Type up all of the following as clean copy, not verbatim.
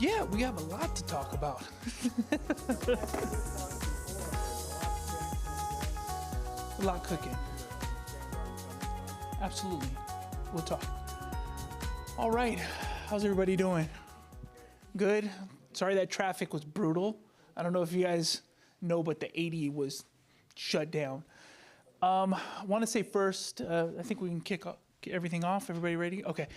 Yeah, we have a lot to talk about. A lot cooking. Absolutely. We'll talk. All right. How's everybody doing? Good? Sorry that traffic was brutal. I don't know if you guys know, but the 80 was shut down. I want to say first, I think we can kick everything off. Everybody ready? Okay.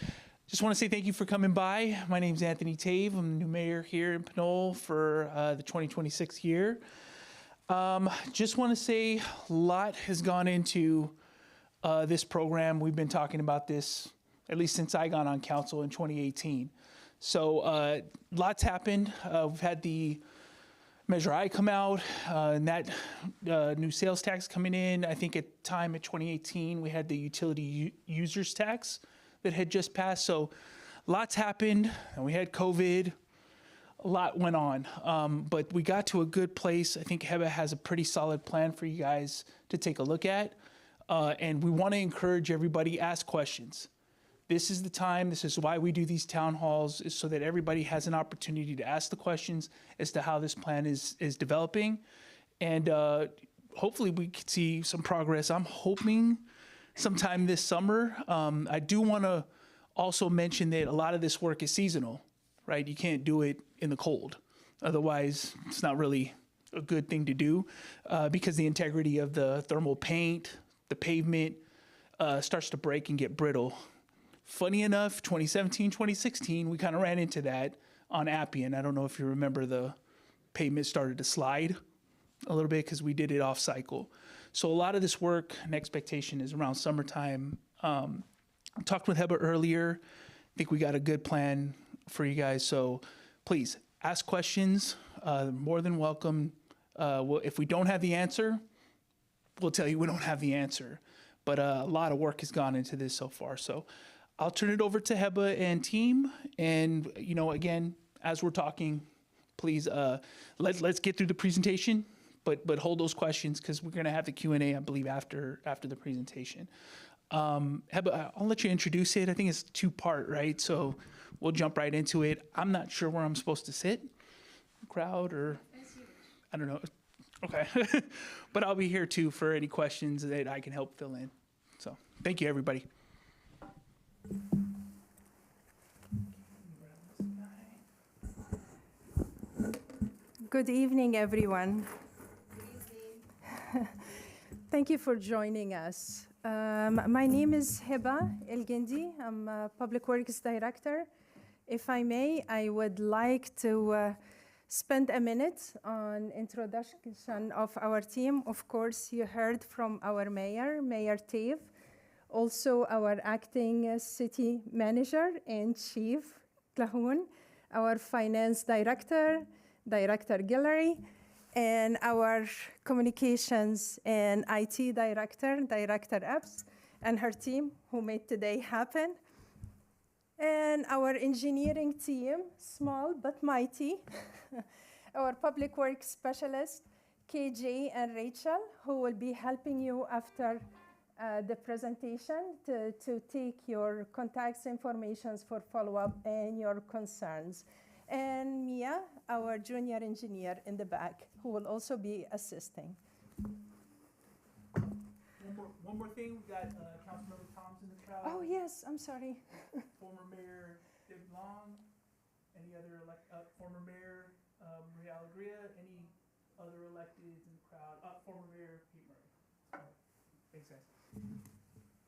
Just want to say thank you for coming by. My name's Anthony Tave. I'm the new mayor here in Pinole for the 2026 year. Just want to say a lot has gone into this program. We've been talking about this at least since I got on council in 2018. So lots happened. We've had the Measure I come out, and that new sales tax coming in. I think at time in 2018, we had the utility users tax that had just passed. So lots happened, and we had COVID. A lot went on, but we got to a good place. I think HEBA has a pretty solid plan for you guys to take a look at. And we want to encourage everybody, ask questions. This is the time, this is why we do these town halls, is so that everybody has an opportunity to ask the questions as to how this plan is developing. And hopefully we can see some progress. I'm hoping sometime this summer. I do want to also mention that a lot of this work is seasonal, right? You can't do it in the cold. Otherwise, it's not really a good thing to do because the integrity of the thermal paint, the pavement starts to break and get brittle. Funny enough, 2017, 2016, we kind of ran into that on Appian. I don't know if you remember, the pavement started to slide a little bit because we did it off cycle. So a lot of this work and expectation is around summertime. I talked with Heba earlier. I think we got a good plan for you guys. So please ask questions. More than welcome. If we don't have the answer, we'll tell you we don't have the answer. But a lot of work has gone into this so far. So I'll turn it over to Heba and team. And, you know, again, as we're talking, please, let's get through the presentation, but hold those questions because we're going to have the Q&A, I believe, after the presentation. Heba, I'll let you introduce it. I think it's two-part, right? So we'll jump right into it. I'm not sure where I'm supposed to sit, crowd, or I don't know. Okay. But I'll be here, too, for any questions that I can help fill in. So thank you, everybody. Good evening, everyone. Thank you for joining us. My name is Heba El-Gindi. I'm a Public Works Director. If I may, I would like to spend a minute on introduction of our team. Of course, you heard from our mayor, Mayor Tave, also our acting city manager and chief, Clahoun, our finance director, Director Guillory, and our communications and IT director, Director Epps, and her team who made today happen. And our engineering team, small but mighty, our public works specialist, KJ and Rachel, who will be helping you after the presentation to take your contacts information for follow-up and your concerns. And Mia, our junior engineer in the back, who will also be assisting. One more thing, we got Councilmember Tom's in the crowd. Oh, yes, I'm sorry. Former Mayor David Long, any other former Mayor Maria Alegria, any other electeds in the crowd, former Mayor Pete Murray. Thanks, guys.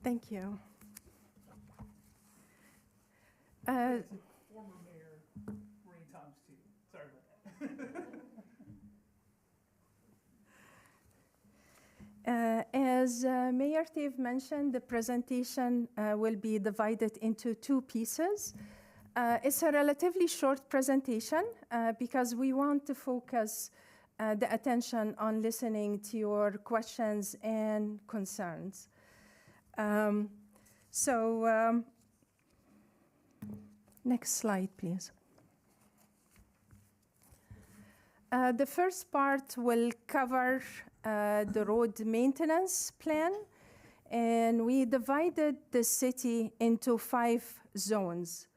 Thank you. Former Mayor Maureen Toms, too. Sorry about that. As Mayor Tave mentioned, the presentation will be divided into two pieces. It's a relatively short presentation because we want to focus the attention on listening to your questions and concerns. Next slide, please. The first part will cover the road maintenance plan, and we divided the city into 5 zones.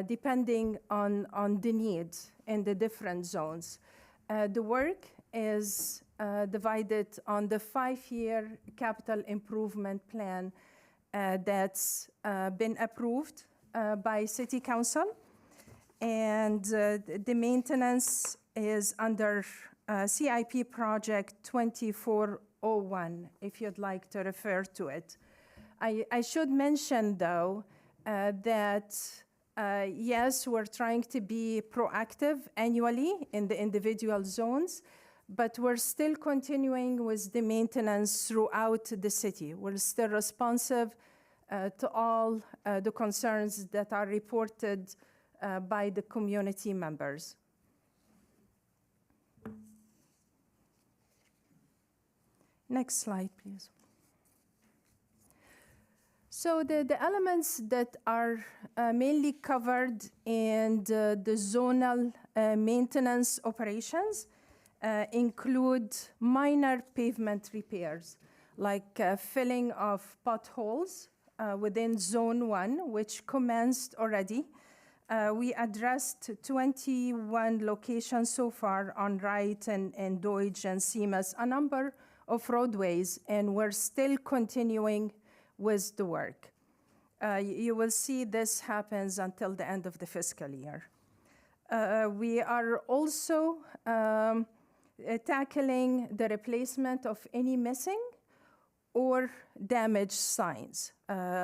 depending on the need in the different zones. The work is divided on the 5-year capital improvement plan that's been approved by City Council. And the maintenance is under CIP project 2401, if you'd like to refer to it. I should mention, though, that yes, we're trying to be proactive annually in the individual zones, but we're still continuing with the maintenance throughout the city. We're still responsive to all the concerns that are reported by the community members. Next slide, please. So the elements that are mainly covered in the zonal maintenance operations include minor pavement repairs, like filling of potholes within Zone 1, which commenced already. We addressed 21 locations so far on Wright and Deutsch and Seamus, a number of roadways, and we're still continuing with the work. You will see this happens until the end of the fiscal year. We are also tackling the replacement of any missing or damaged signs.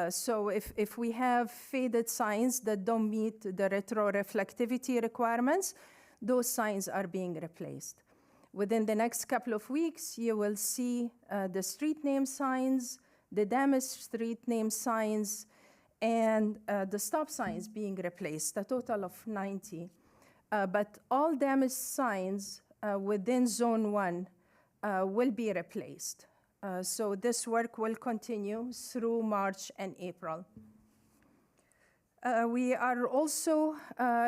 So if we have faded signs that don't meet the retroreflectivity requirements, those signs are being replaced. Within the next couple of weeks, you will see the street name signs, the damaged street name signs, and the stop signs being replaced, a total of 90. But all damaged signs within Zone 1 will be replaced. So this work will continue through March and April. We are also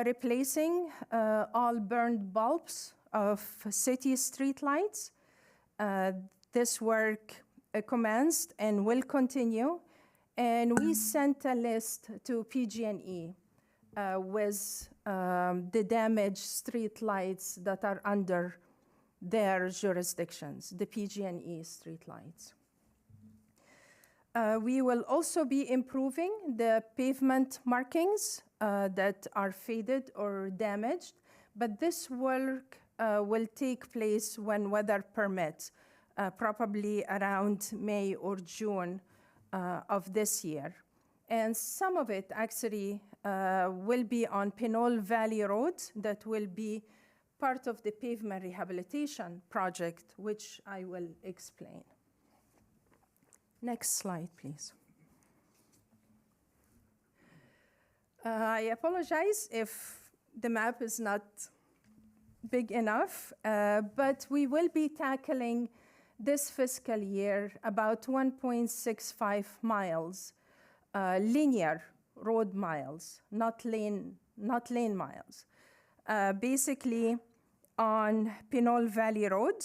replacing all burned bulbs of city streetlights. This work commenced and will continue, and we sent a list to PG&E with the damaged streetlights that are under their jurisdictions, the PG&E streetlights. We will also be improving the pavement markings that are faded or damaged, but this work will take place when weather permits, probably around May or June of this year. And some of it actually will be on Pinole Valley Road that will be part of the pavement rehabilitation project, which I will explain. Next slide, please. I apologize if the map is not big enough, but we will be tackling this fiscal year about 1.65 miles, linear road miles, not lane miles. Basically, on Pinole Valley Road,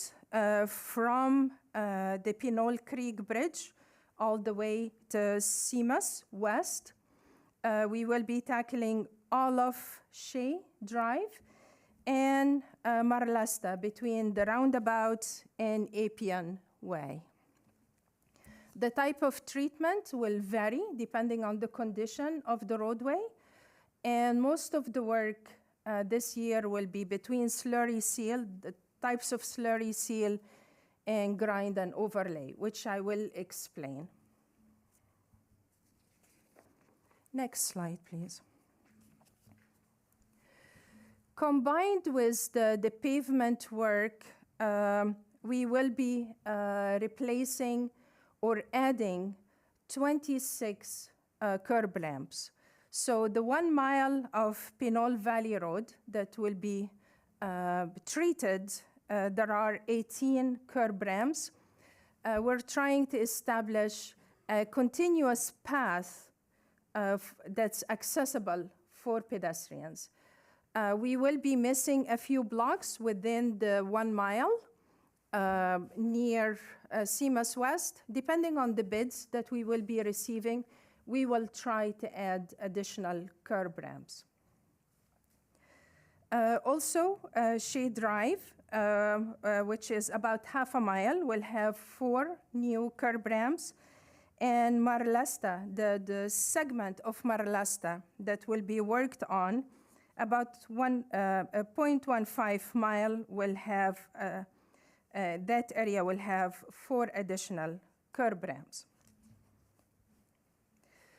from the Pinole Creek Bridge all the way to Seamus West, we will be tackling all of Shea Drive and Marlasta between the roundabout and Appian Way. The type of treatment will vary depending on the condition of the roadway, and most of the work this year will be between slurry seal, the types of slurry seal, and grind and overlay, which I will explain. Next slide, please. Combined with the pavement work, we will be replacing or adding 26 curb ramps. So the 1 mile of Pinole Valley Road that will be treated, there are 18 curb ramps. We're trying to establish a continuous path that's accessible for pedestrians. We will be missing a few blocks within the 1 mile near Seamus West. Depending on the bids that we will be receiving, we will try to add additional curb ramps. Also, Shea Drive, which is about half a mile, will have 4 new curb ramps. And Marlasta, the segment of Marlasta that will be worked on, about 0.15 mile will have, that area will have 4 additional curb ramps.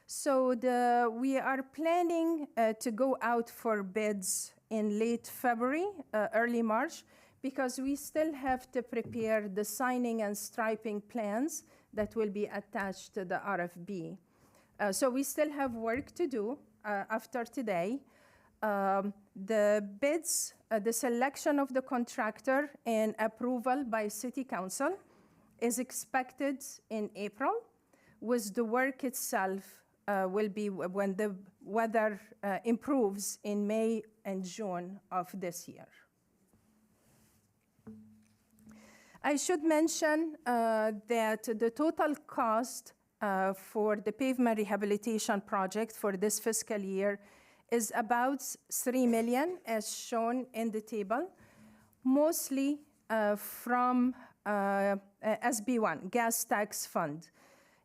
So we are planning to go out for bids in late February, early March, because we still have to prepare the signing and striping plans that will be attached to the RFB. So we still have work to do after today. The bids, the selection of the contractor and approval by City Council is expected in April, with the work itself will be when the weather improves in May and June of this year. I should mention that the total cost for the pavement rehabilitation project for this fiscal year is about $3 million, as shown in the table, mostly from SB1, Gas Tax Fund.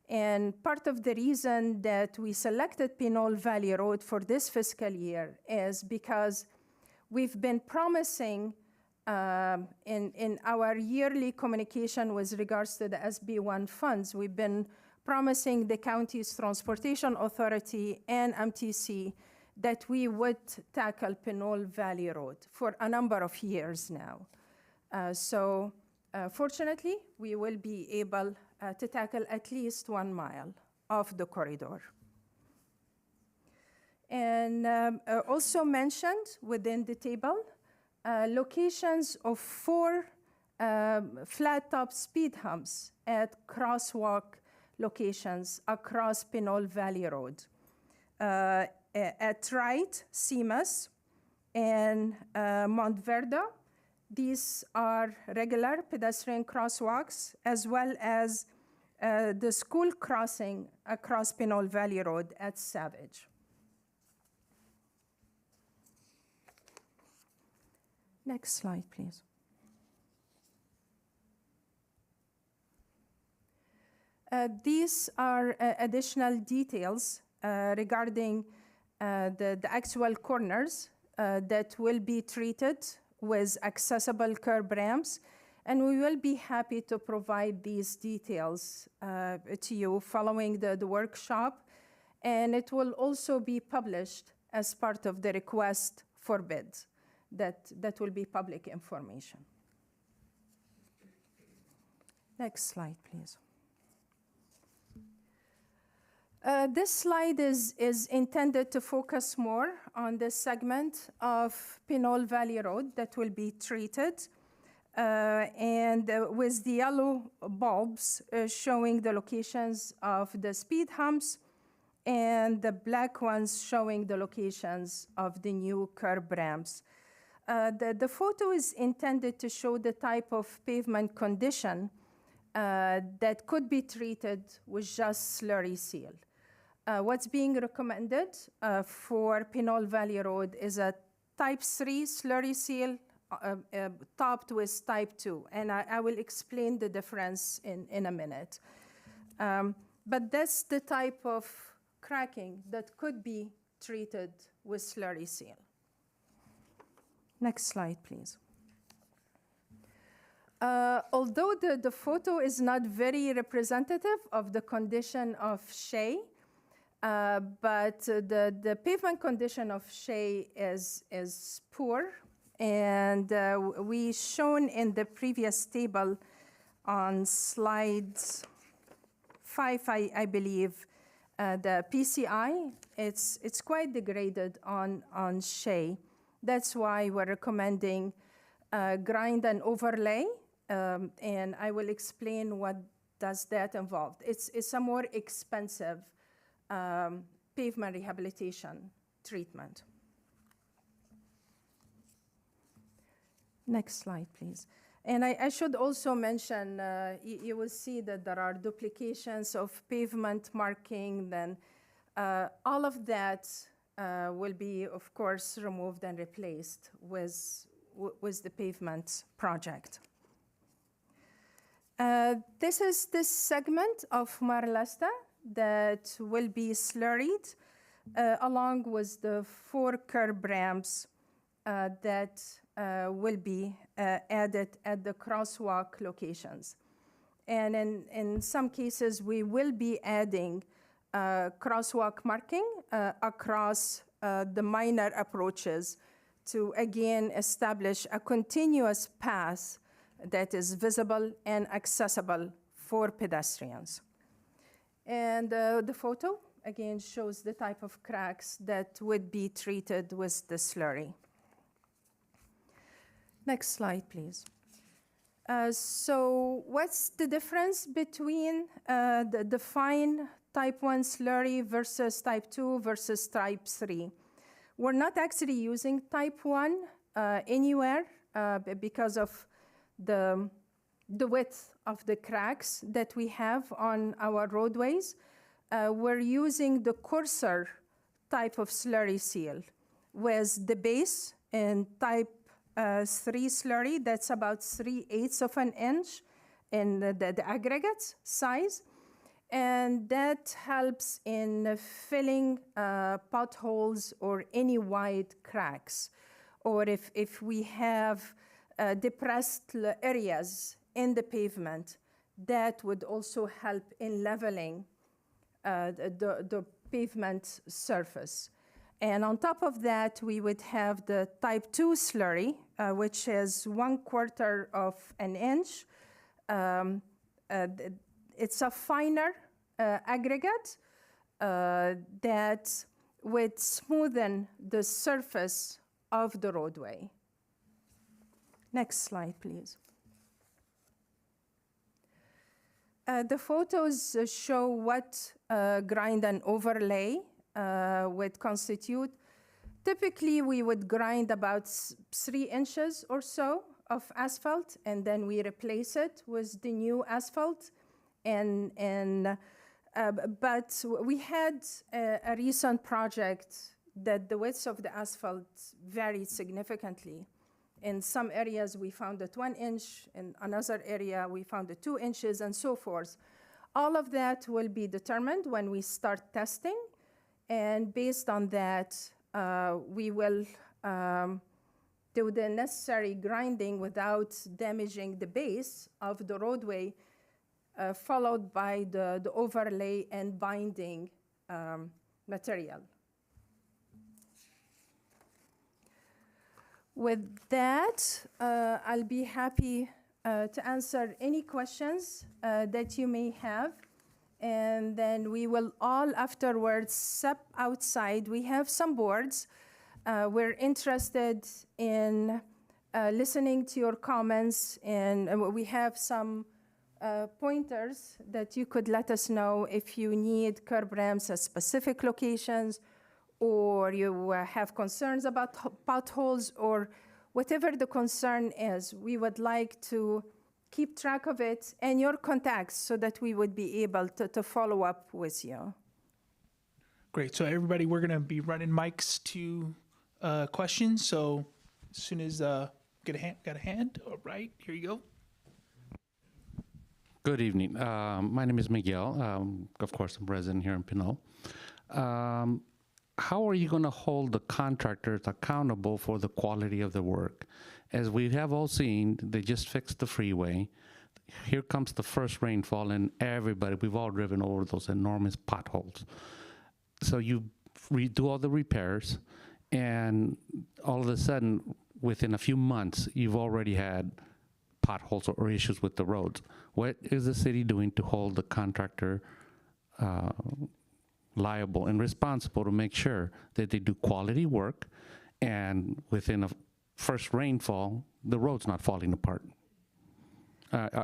And part of the reason that we selected Pinole Valley Road for this fiscal year is because we've been promising in our yearly communication with regards to the SB1 funds, we've been promising the county's transportation authority and MTC that we would tackle Pinole Valley Road for a number of years now. Fortunately, we will be able to tackle at least 1 mile of the corridor. And also mentioned within the table, locations of 4 flat-top speed humps at crosswalk locations across Pinole Valley Road. At Wright, Seamus, and Montverde, these are regular pedestrian crosswalks, as well as the school crossing across Pinole Valley Road at Savage. Next slide, please. These are additional details regarding the actual corners that will be treated with accessible curb ramps, and we will be happy to provide these details to you following the workshop, and it will also be published as part of the request for bids. That will be public information. Next slide, please. This slide is intended to focus more on the segment of Pinole Valley Road that will be treated, and with the yellow bulbs showing the locations of the speed humps, and the black ones showing the locations of the new curb ramps. The photo is intended to show the type of pavement condition that could be treated with just slurry seal. What's being recommended for Pinole Valley Road is a type 3 slurry seal topped with type 2, and I will explain the difference in a minute. But that's the type of cracking that could be treated with slurry seal. Next slide, please. Although the photo is not very representative of the condition of Shea, but the pavement condition of Shea is poor, and we shown in the previous table on slide 5, I believe, the PCI, it's quite degraded on Shea. That's why we're recommending grind and overlay, and I will explain what does that involve. It's a more expensive pavement rehabilitation treatment. Next slide, please. And I should also mention, you will see that there are duplications of pavement marking, then All of that will be, of course, removed and replaced with the pavement project. This is this segment of Mar Lasta that will be slurried along with the 4 curb ramps that will be added at the crosswalk locations. And in some cases, we will be adding crosswalk marking across the minor approaches to, again, establish a continuous path that is visible and accessible for pedestrians. And the photo, again, shows the type of cracks that would be treated with the slurry. Next slide, please. So what's the difference between the fine type 1 slurry versus type 2 versus type 3? We're not actually using type 1 anywhere because of the width of the cracks that we have on our roadways. We're using the coarser type of slurry seal with the base in type 3 slurry that's about 3/8 of an inch in the aggregate size. And that helps in filling potholes or any wide cracks. Or if we have depressed areas in the pavement, that would also help in leveling the pavement surface. And on top of that, we would have the type 2 slurry, which is 1/4 of an inch. It's a finer aggregate that would smoothen the surface of the roadway. Next slide, please. The photos show what grind and overlay would constitute. Typically, we would grind about 3 inches or so of asphalt, and then we replace it with the new asphalt. But we had a recent project that the width of the asphalt varied significantly. In some areas, we found it 1 inch. In another area, we found it 2 inches, and so forth. All of that will be determined when we start testing. And based on that, we will do the necessary grinding without damaging the base of the roadway, followed by the overlay and binding material. With that, I'll be happy to answer any questions that you may have. And then we will all afterwards step outside. We have some boards. We're interested in listening to your comments, and we have some pointers that you could let us know if you need curb ramps at specific locations, or you have concerns about potholes, or whatever the concern is. We would like to keep track of it and your contacts so that we would be able to follow up with you. Great. So everybody, we're going to be running mics to questions. So as soon as got a hand, all right, here you go. Good evening. My name is Miguel. Of course, I'm resident here in Pinole. How are you going to hold the contractors accountable for the quality of the work? As we have all seen, they just fixed the freeway. Here comes the first rainfall, and we've all driven over those enormous potholes. So you redo all the repairs, and all of a sudden, within a few months, you've already had potholes or issues with the roads. What is the city doing to hold the contractor liable and responsible to make sure that they do quality work, and within a first rainfall, the road's not falling apart?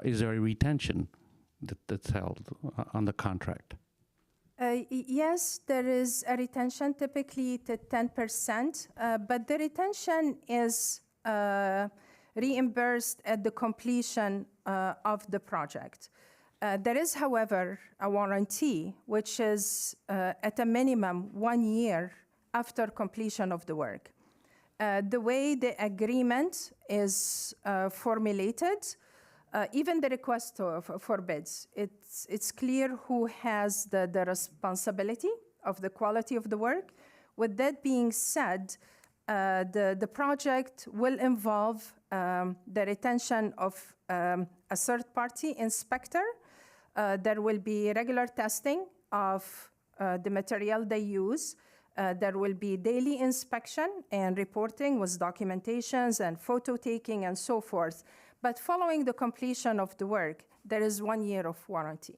Is there a retention that's held on the contract? Yes, there is a retention, typically to 10%, but the retention is reimbursed at the completion of the project. There is, however, a warranty, which is at a minimum 1 year after completion of the work. The way the agreement is formulated, even the request for bids, it's clear who has the responsibility of the quality of the work. With that being said, the project will involve the retention of a third-party inspector. There will be regular testing of the material they use. There will be daily inspection and reporting with documentations and photo taking and so forth. But following the completion of the work, there is 1 year of warranty.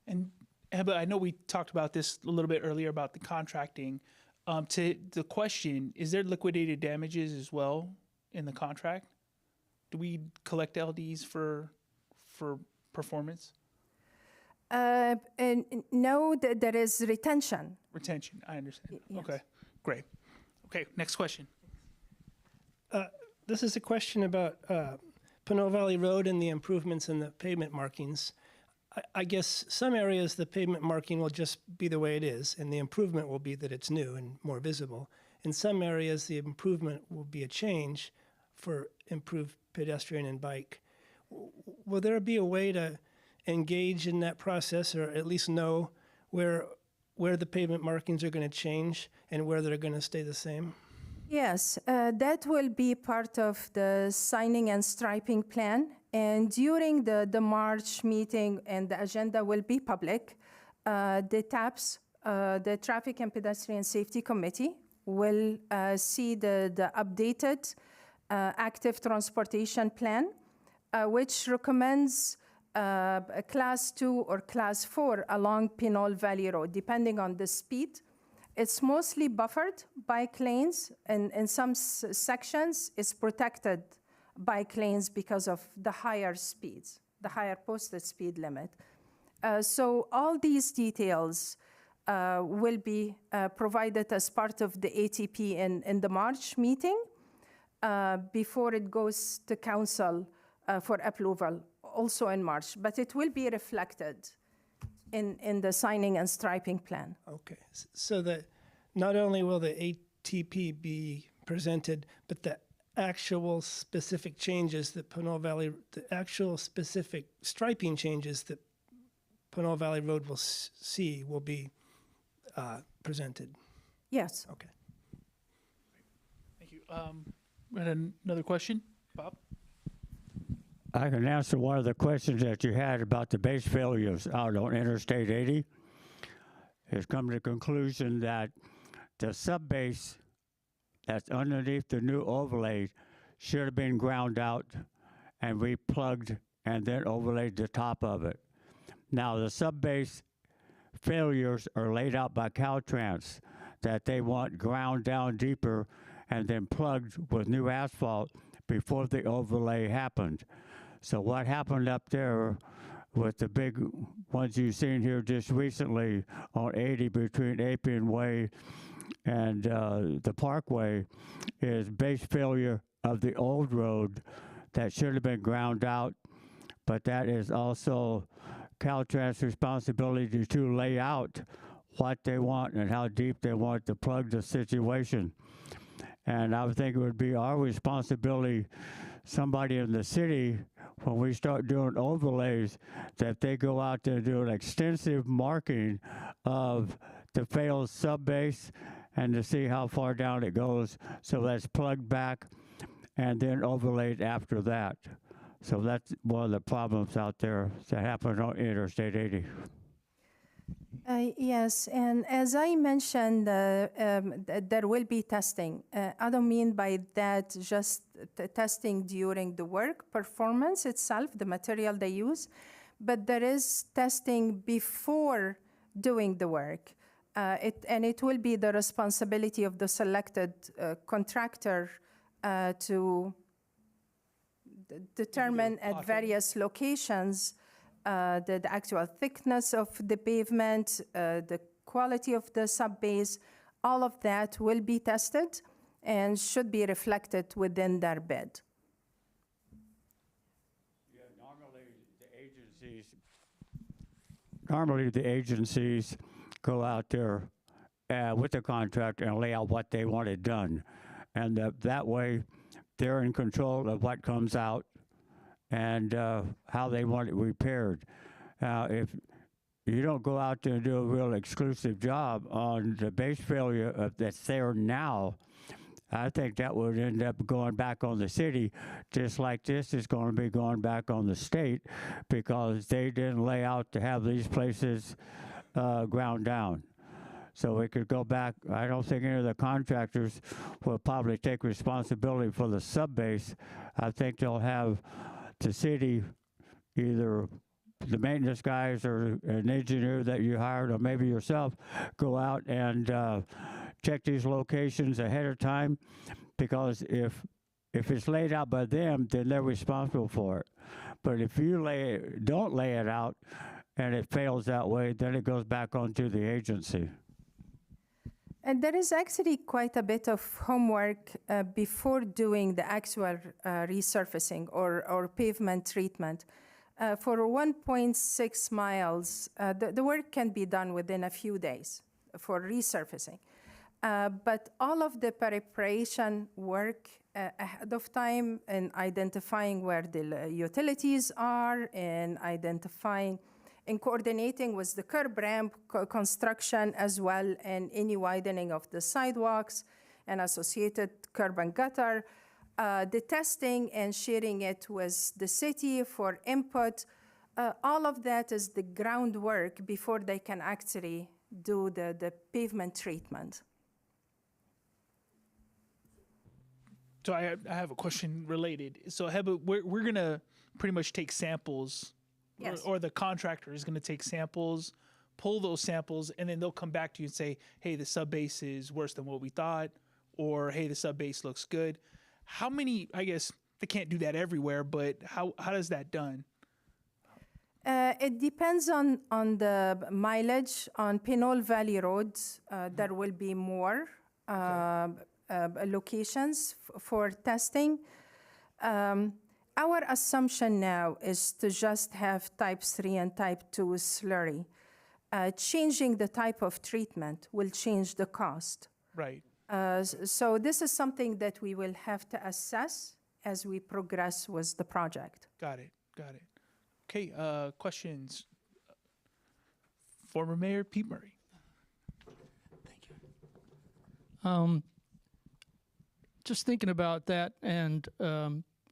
And Heba, I know we talked about this a little bit earlier about the contracting. To the question, is there liquidated damages as well in the contract? Do we collect LDs for performance? And no, there is retention. Retention, I understand. Yes. Okay, great. Okay, next question. This is a question about Pinole Valley Road and the improvements in the pavement markings. I guess some areas the pavement marking will just be the way it is, and the improvement will be that it's new and more visible. In some areas, the improvement will be a change for improved pedestrian and bike. Will there be a way to engage in that process, or at least know where the pavement markings are going to change and where they're going to stay the same? Yes, that will be part of the signing and striping plan. And during the March meeting, and the agenda will be public, the TAPS, the Traffic and Pedestrian Safety Committee, will see the updated active transportation plan, which recommends a class 2 or class 4 along Pinole Valley Road, depending on the speed. It's mostly buffered bike lanes, and in some sections, it's protected bike lanes because of the higher speeds, the higher posted speed limit. So all these details will be provided as part of the ATP in the March meeting before it goes to council for approval, also in March. But it will be reflected in the signing and striping plan. Okay, so that not only will the ATP be presented, but the actual specific changes that Pinole Valley, the actual specific striping changes that Pinole Valley Road will see will be presented. Yes. Okay. Thank you. We had another question, Bob? I can answer one of the questions that you had about the base failures out on Interstate 80. It's come to the conclusion that the sub-base that's underneath the new overlay should have been ground out and replugged and then overlaid the top of it. Now, the sub-base failures are laid out by Caltrans, that they want ground down deeper and then plugged with new asphalt before the overlay happened. So what happened up there with the big ones you've seen here just recently on 80 between Appian Way and the Parkway is base failure of the old road that should have been ground out, but that is also Caltrans' responsibility to lay out what they want and how deep they want to plug the situation. And I would think it would be our responsibility, somebody in the city, when we start doing overlays, that they go out there and do an extensive marking of the failed sub-base and to see how far down it goes, so that's plugged back and then overlaid after that. So that's one of the problems out there that happens on Interstate 80. Yes, and as I mentioned, there will be testing. I don't mean by that just testing during the work performance itself, the material they use, but there is testing before doing the work. And it will be the responsibility of the selected contractor to determine at various locations the actual thickness of the pavement, the quality of the sub-base. All of that will be tested and should be reflected within their bid. Yeah, normally the agencies normally the agencies go out there with the contractor and lay out what they want it done. And that way, they're in control of what comes out and how they want it repaired. If you don't go out there and do a real exclusive job on the base failure that's there now, I think that would end up going back on the city, just like this is going to be going back on the state, because they didn't lay out to have these places ground down. So we could go back. I don't think any of the contractors will probably take responsibility for the sub-base. I think they'll have the city, either the maintenance guys or an engineer that you hired, or maybe yourself, go out and check these locations ahead of time, because if it's laid out by them, then they're responsible for it. But if you don't lay it out and it fails that way, then it goes back onto the agency. And there is actually quite a bit of homework before doing the actual resurfacing or pavement treatment. For 1.6 miles, the work can be done within a few days for resurfacing. But all of the preparation work ahead of time in identifying where the utilities are, and identifying and coordinating with the curb ramp construction as well, and any widening of the sidewalks and associated curb and gutter, the testing and sharing it with the city for input. All of that is the groundwork before they can actually do the pavement treatment. So I have a question related. So Heba, we're going to pretty much take samples. Yes. Or the contractor is going to take samples, pull those samples, and then they'll come back to you and say, hey, the sub-base is worse than what we thought, or hey, the sub-base looks good. How many, I guess they can't do that everywhere, but how does that done? It depends on the mileage. On Pinole Valley Road, there will be more locations for testing. Our assumption now is to just have type 3 and type 2 slurry. Changing the type of treatment will change the cost. Right. So this is something that we will have to assess as we progress with the project. Got it. Okay, questions? Former Mayor Pete Murray. Thank you. Just thinking about that and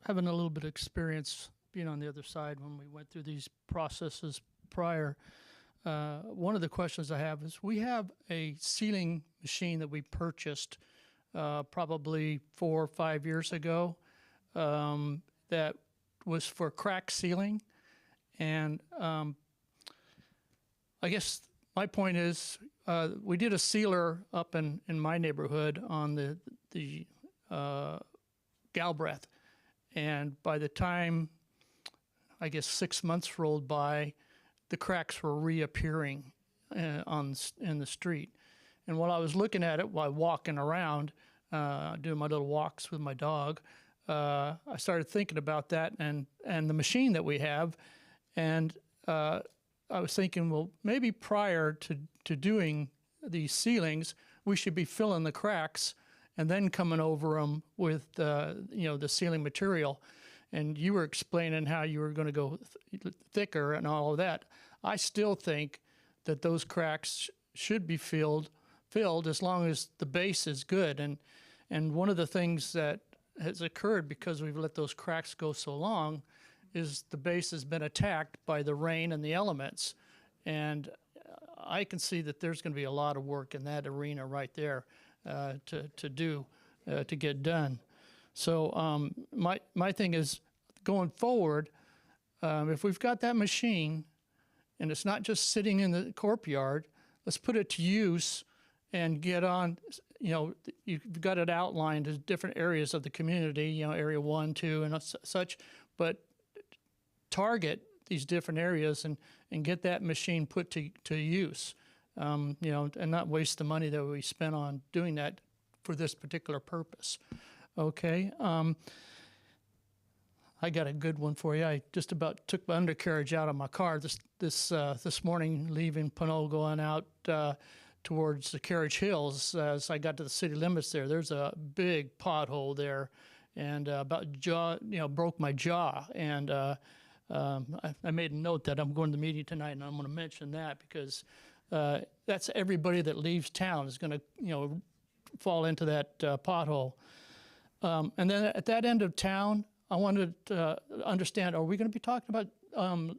having a little bit of experience being on the other side when we went through these processes prior, one of the questions I have is, we have a sealing machine that we purchased probably 4 or 5 years ago that was for crack sealing. And I guess my point is, we did a sealer up in my neighborhood on the Galbraith. And by the time, I guess, 6 months rolled by, the cracks were reappearing in the street. And while I was looking at it while walking around, doing my little walks with my dog, I started thinking about that and the machine that we have. And I was thinking, well, maybe prior to doing these sealings, we should be filling the cracks and then coming over them with the sealing material. And you were explaining how you were going to go thicker and all of that. I still think that those cracks should be filled as long as the base is good. And one of the things that has occurred because we've let those cracks go so long is the base has been attacked by the rain and the elements. And I can see that there's going to be a lot of work in that arena right there to get done. So my thing is, going forward, if we've got that machine and it's not just sitting in the courtyard, let's put it to use and get on. You've got it outlined as different areas of the community, area 1, 2, and such, but target these different areas and get that machine put to use, and not waste the money that we spent on doing that for this particular purpose. Okay. I got a good one for you. I just about took my undercarriage out of my car this morning, leaving Pinole, going out towards the Carriage Hills. As I got to the city limits there's a big pothole there, and broke my jaw. And I made a note that I'm going to the meeting tonight, and I'm going to mention that because that's everybody that leaves town is going to fall into that pothole. And then at that end of town, I wanted to understand, are we going to be talking about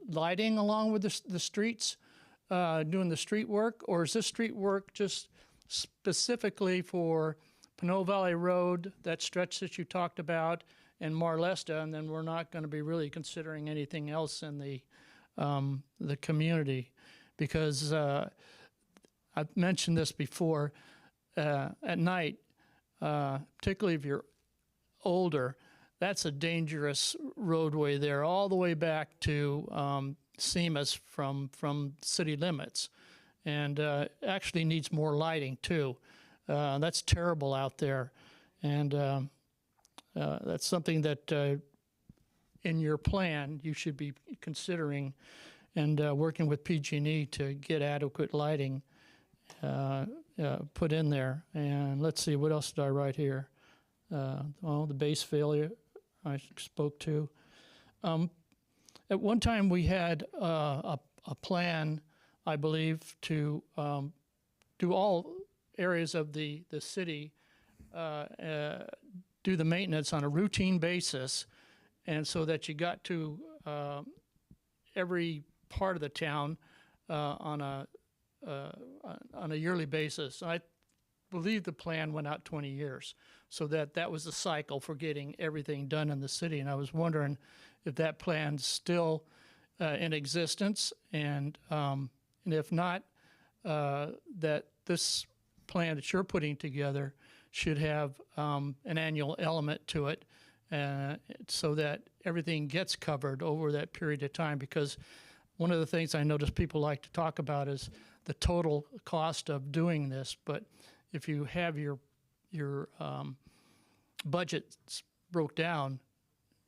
lighting along with the streets, doing the street work, or is this street work just specifically for Pinole Valley Road, that stretch that you talked about, and Marlesta, and then we're not going to be really considering anything else in the community? Because I've mentioned this before, at night, particularly if you're older, that's a dangerous roadway there, all the way back to Seamus from city limits, and actually needs more lighting too. That's terrible out there, and that's something that in your plan you should be considering and working with PG&E to get adequate lighting put in there. And let's see, what else did I write here? The base failure I spoke to. At one time we had a plan, I believe, to do all areas of the city, do the maintenance on a routine basis, and so that you got to every part of the town on a yearly basis. I believe the plan went out 20 years, so that was the cycle for getting everything done in the city. And I was wondering if that plan's still in existence, and if not, that this plan that you're putting together should have an annual element to it, so that everything gets covered over that period of time. Because one of the things I notice people like to talk about is the total cost of doing this, but if you have your budgets broke down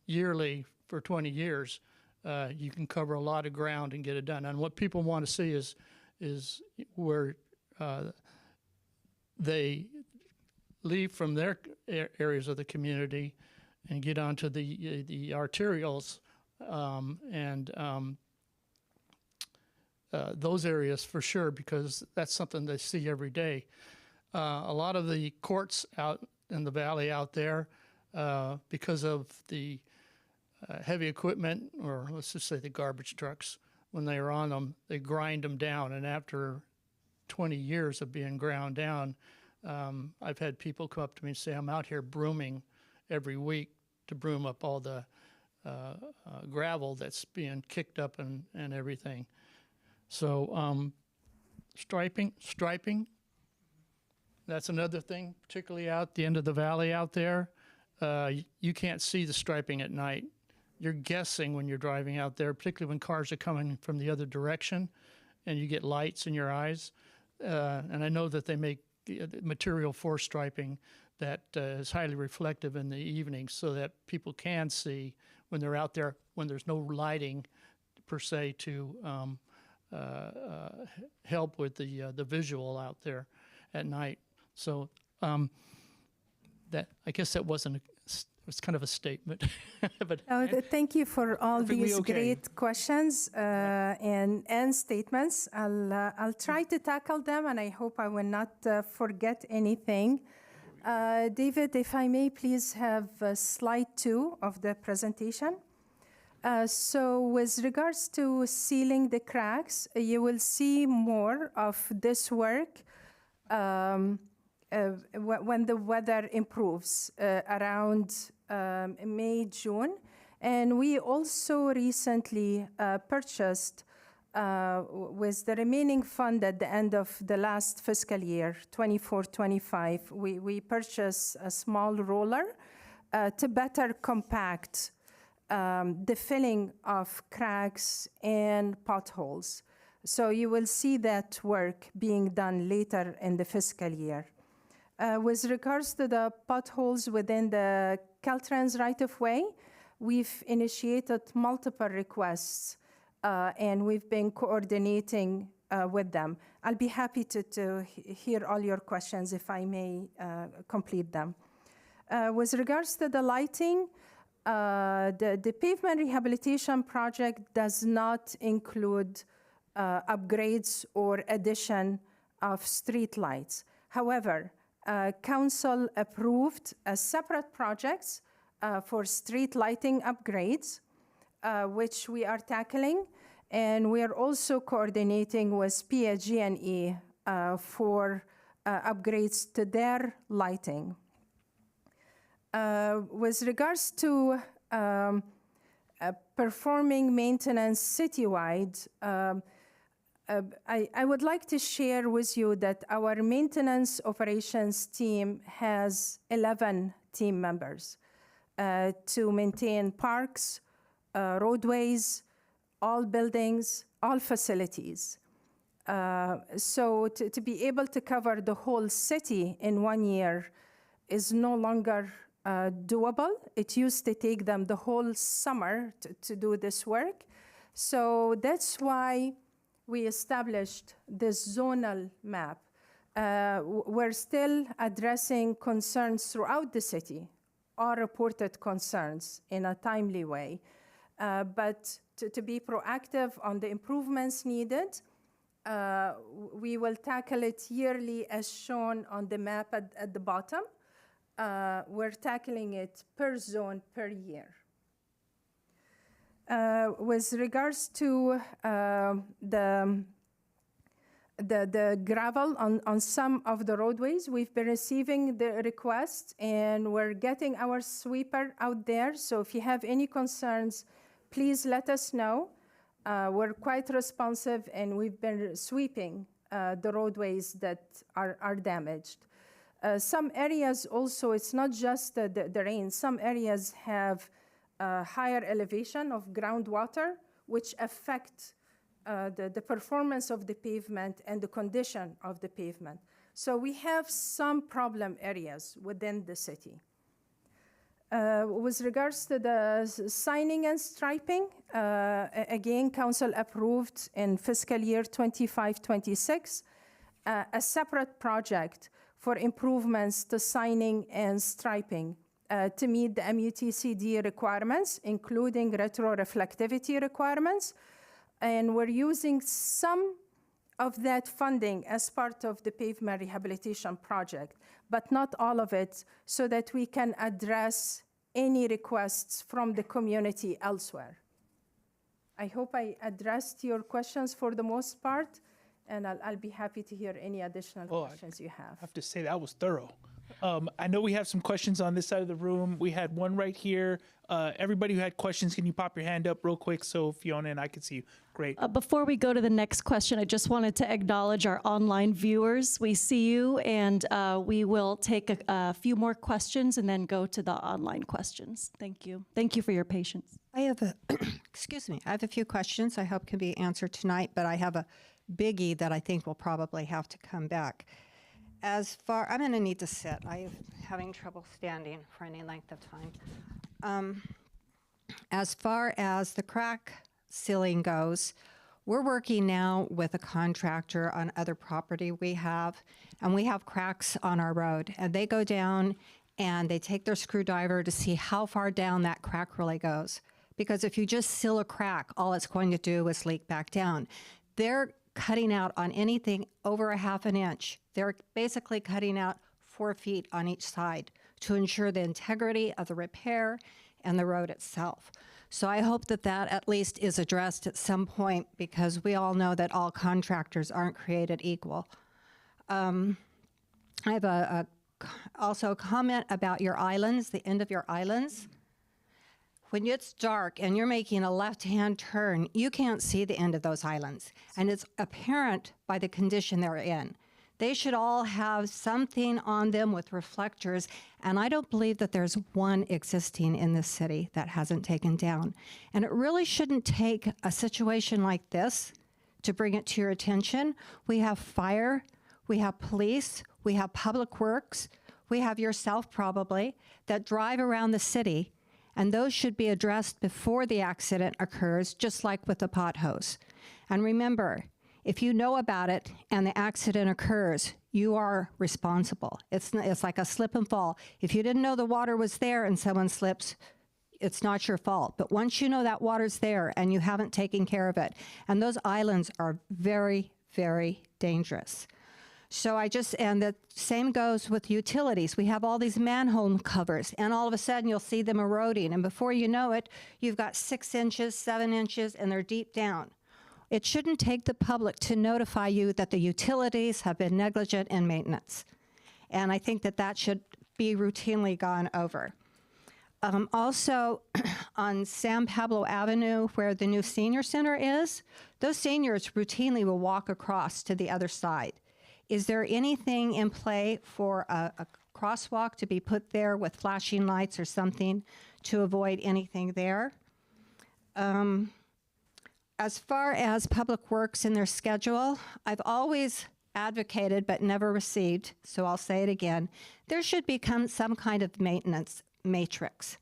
yearly for 20 years, you can cover a lot of ground and get it done. And what people want to see is where they leave from their areas of the community and get onto the arterials and those areas for sure, because that's something they see every day. A lot of the courts out in the valley out there, because of the heavy equipment, or let's just say the garbage trucks, when they are on them, they grind them down. And after 20 years of being ground down, I've had people come up to me and say, I'm out here brooming every week to broom up all the gravel that's being kicked up and everything. So striping, that's another thing, particularly out the end of the valley out there. You can't see the striping at night. You're guessing when you're driving out there, particularly when cars are coming from the other direction and you get lights in your eyes. And I know that they make the material for striping that is highly reflective in the evening, so that people can see when they're out there, when there's no lighting per se to help with the visual out there at night. So that, I guess that wasn't, it was kind of a statement. But thank you for all Perfectly these okay. great questions and statements. I'll try to tackle them, and I hope I will not forget anything. David, if I may, please have slide 2 of the presentation. So with regards to sealing the cracks, you will see more of this work when the weather improves around May, June. And we also recently purchased, with the remaining fund at the end of the last fiscal year, 24-25, we purchased a small roller to better compact the filling of cracks and potholes. So you will see that work being done later in the fiscal year. With regards to the potholes within the Caltrans right-of-way, we've initiated multiple requests, and we've been coordinating with them. I'll be happy to hear all your questions if I may complete them. With regards to the lighting, the pavement rehabilitation project does not include upgrades or addition of street lights. However, council approved separate projects for street lighting upgrades, which we are tackling, and we are also coordinating with PG&E for upgrades to their lighting. With regards to performing maintenance citywide, I would like to share with you that our maintenance operations team has 11 team members to maintain parks, roadways, all buildings, all facilities. So to be able to cover the whole city in 1 year is no longer doable. It used to take them the whole summer to do this work. So that's why we established this zonal map. We're still addressing concerns throughout the city, all reported concerns in a timely way. But to be proactive on the improvements needed, we will tackle it yearly as shown on the map at the bottom. We're tackling it per zone per year. With regards to the gravel on some of the roadways, we've been receiving the requests and we're getting our sweeper out there. So if you have any concerns, please let us know. We're quite responsive and we've been sweeping the roadways that are damaged. Some areas also, it's not just the rain, some areas have higher elevation of groundwater, which affect the performance of the pavement and the condition of the pavement. So we have some problem areas within the city. With regards to the signing and striping, again, council approved in fiscal year 25-26 a separate project for improvements to signing and striping to meet the MUTCD requirements, including retroreflectivity requirements. And we're using some of that funding as part of the pavement rehabilitation project, but not all of it, so that we can address any requests from the community elsewhere. I hope I addressed your questions for the most part, and I'll be happy to hear any additional questions you have. I have to say that was thorough. I know we have some questions on this side of the room. We had one right here. Everybody who had questions, can you pop your hand up real quick so Fiona and I can see you? Great. Before we go to the next question, I just wanted to acknowledge our online viewers. We see you, and we will take a few more questions and then go to the online questions. Thank you. Thank you for your patience. I have a, excuse me, I have a few questions I hope can be answered tonight, but I have a biggie that I think will probably have to come back. As far, I'm going to need to sit. I'm having trouble standing for any length of time. As far as the crack sealing goes, we're working now with a contractor on other property we have, and we have cracks on our road. And they go down and they take their screwdriver to see how far down that crack really goes. Because if you just seal a crack, all it's going to do is leak back down. They're cutting out on anything over a ½ an inch. They're basically cutting out 4 feet on each side to ensure the integrity of the repair and the road itself. So I hope that that at least is addressed at some point, because we all know that all contractors aren't created equal. I have also a comment about your islands, the end of your islands. When it's dark and you're making a left-hand turn, you can't see the end of those islands. And it's apparent by the condition they're in. They should all have something on them with reflectors, and I don't believe that there's one existing in this city that hasn't taken down. And it really shouldn't take a situation like this to bring it to your attention. We have fire, we have police, we have public works, we have yourself probably, that drive around the city, And those should be addressed before the accident occurs, just like with the pot hose. And remember, if you know about it and the accident occurs, you are responsible. It's like a slip and fall. If you didn't know the water was there and someone slips, it's not your fault. But once you know that water's there and you haven't taken care of it, and those islands are very, very dangerous. So and the same goes with utilities. We have all these manhole covers, and all of a sudden you'll see them eroding, and before you know it, you've got 6 inches, 7 inches, and they're deep down. It shouldn't take the public to notify you that the utilities have been negligent in maintenance. And I think that should be routinely gone over. Also, on San Pablo Avenue, where the new senior center is, those seniors routinely will walk across to the other side. Is there anything in play for a crosswalk to be put there with flashing lights or something to avoid anything there? As far as Public Works and their schedule, I've always advocated but never received, so I'll say it again, there should become some kind of maintenance matrix.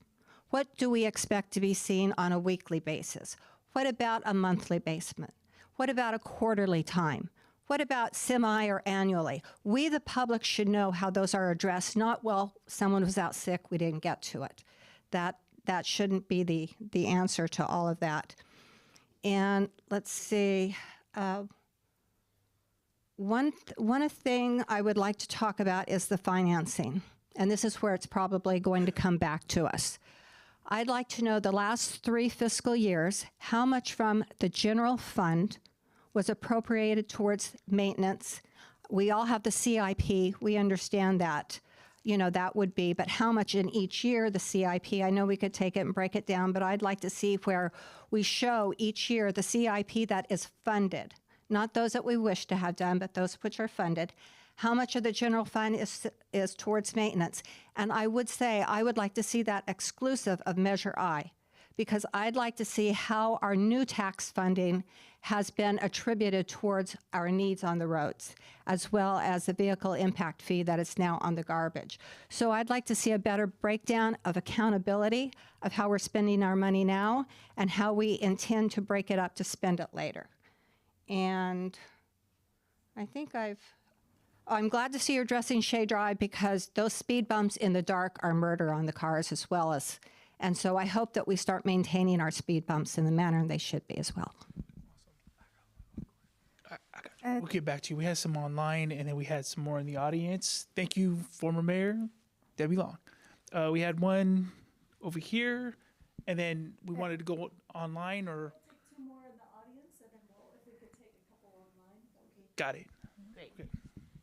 What do we expect to be seen on a weekly basis? What about a monthly basis? What about a quarterly time? What about semi or annually? We, the public, should know how those are addressed, not, well, someone was out sick, we didn't get to it. That shouldn't be the answer to all of that. And let's see, one thing I would like to talk about is the financing. And this is where it's probably going to come back to us. I'd like to know the last 3 fiscal years, how much from the general fund was appropriated towards maintenance. We all have the CIP, we understand that. That would be, but how much in each year, the CIP, I know we could take it and break it down, but I'd like to see where we show each year the CIP that is funded, not those that we wish to have done, but those which are funded. How much of the general fund is towards maintenance? And I would say I would like to see that exclusive of Measure I, because I'd like to see how our new tax funding has been attributed towards our needs on the roads, as well as the vehicle impact fee that is now on the garbage. So I'd like to see a better breakdown of accountability of how we're spending our money now and how we intend to break it up to spend it later. And I think I'm glad to see you're addressing Shea Drive, because those speed bumps in the dark are murder on the cars as well as, and so I hope that we start maintaining our speed bumps in the manner they should be as well. We'll get back to you. We had some online, and then we had some more in the audience. Thank you, former Mayor Debbie Long. We had one over here, and then we wanted to go online, or? Take 2 more in the audience, and then if we could take a couple online. Okay. Got it. Great. Okay.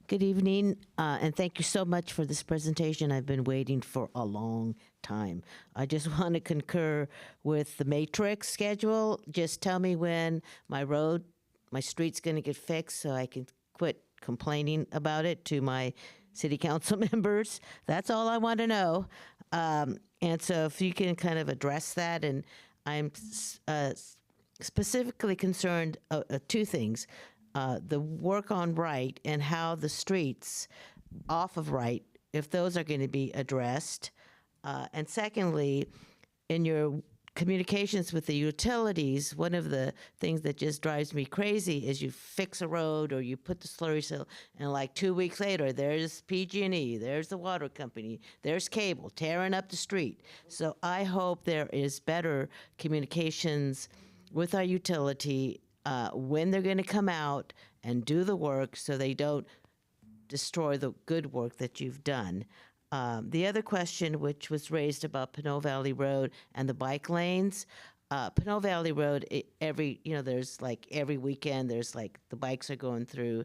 Good evening, and thank you so much for this presentation. I've been waiting for a long time. I just want to concur with the matrix schedule. Just tell me when my street's going to get fixed so I can quit complaining about it to my city council members. That's all I want to know. And so if you can kind of address that, and I'm specifically concerned 2 things. The work on Wright and how the streets off of Wright, if those are going to be addressed. And secondly, in your communications with the utilities, one of the things that just drives me crazy is you fix a road or you put the slurry seal, and like 2 weeks later, there's PG&E, there's the water company, there's cable tearing up the street. So I hope there is better communications with our utility when they're going to come out and do the work so they don't destroy the good work that you've done. The other question, which was raised about Pinole Valley Road and the bike lanes, Pinole Valley Road, there's like every weekend, there's like the bikes are going through.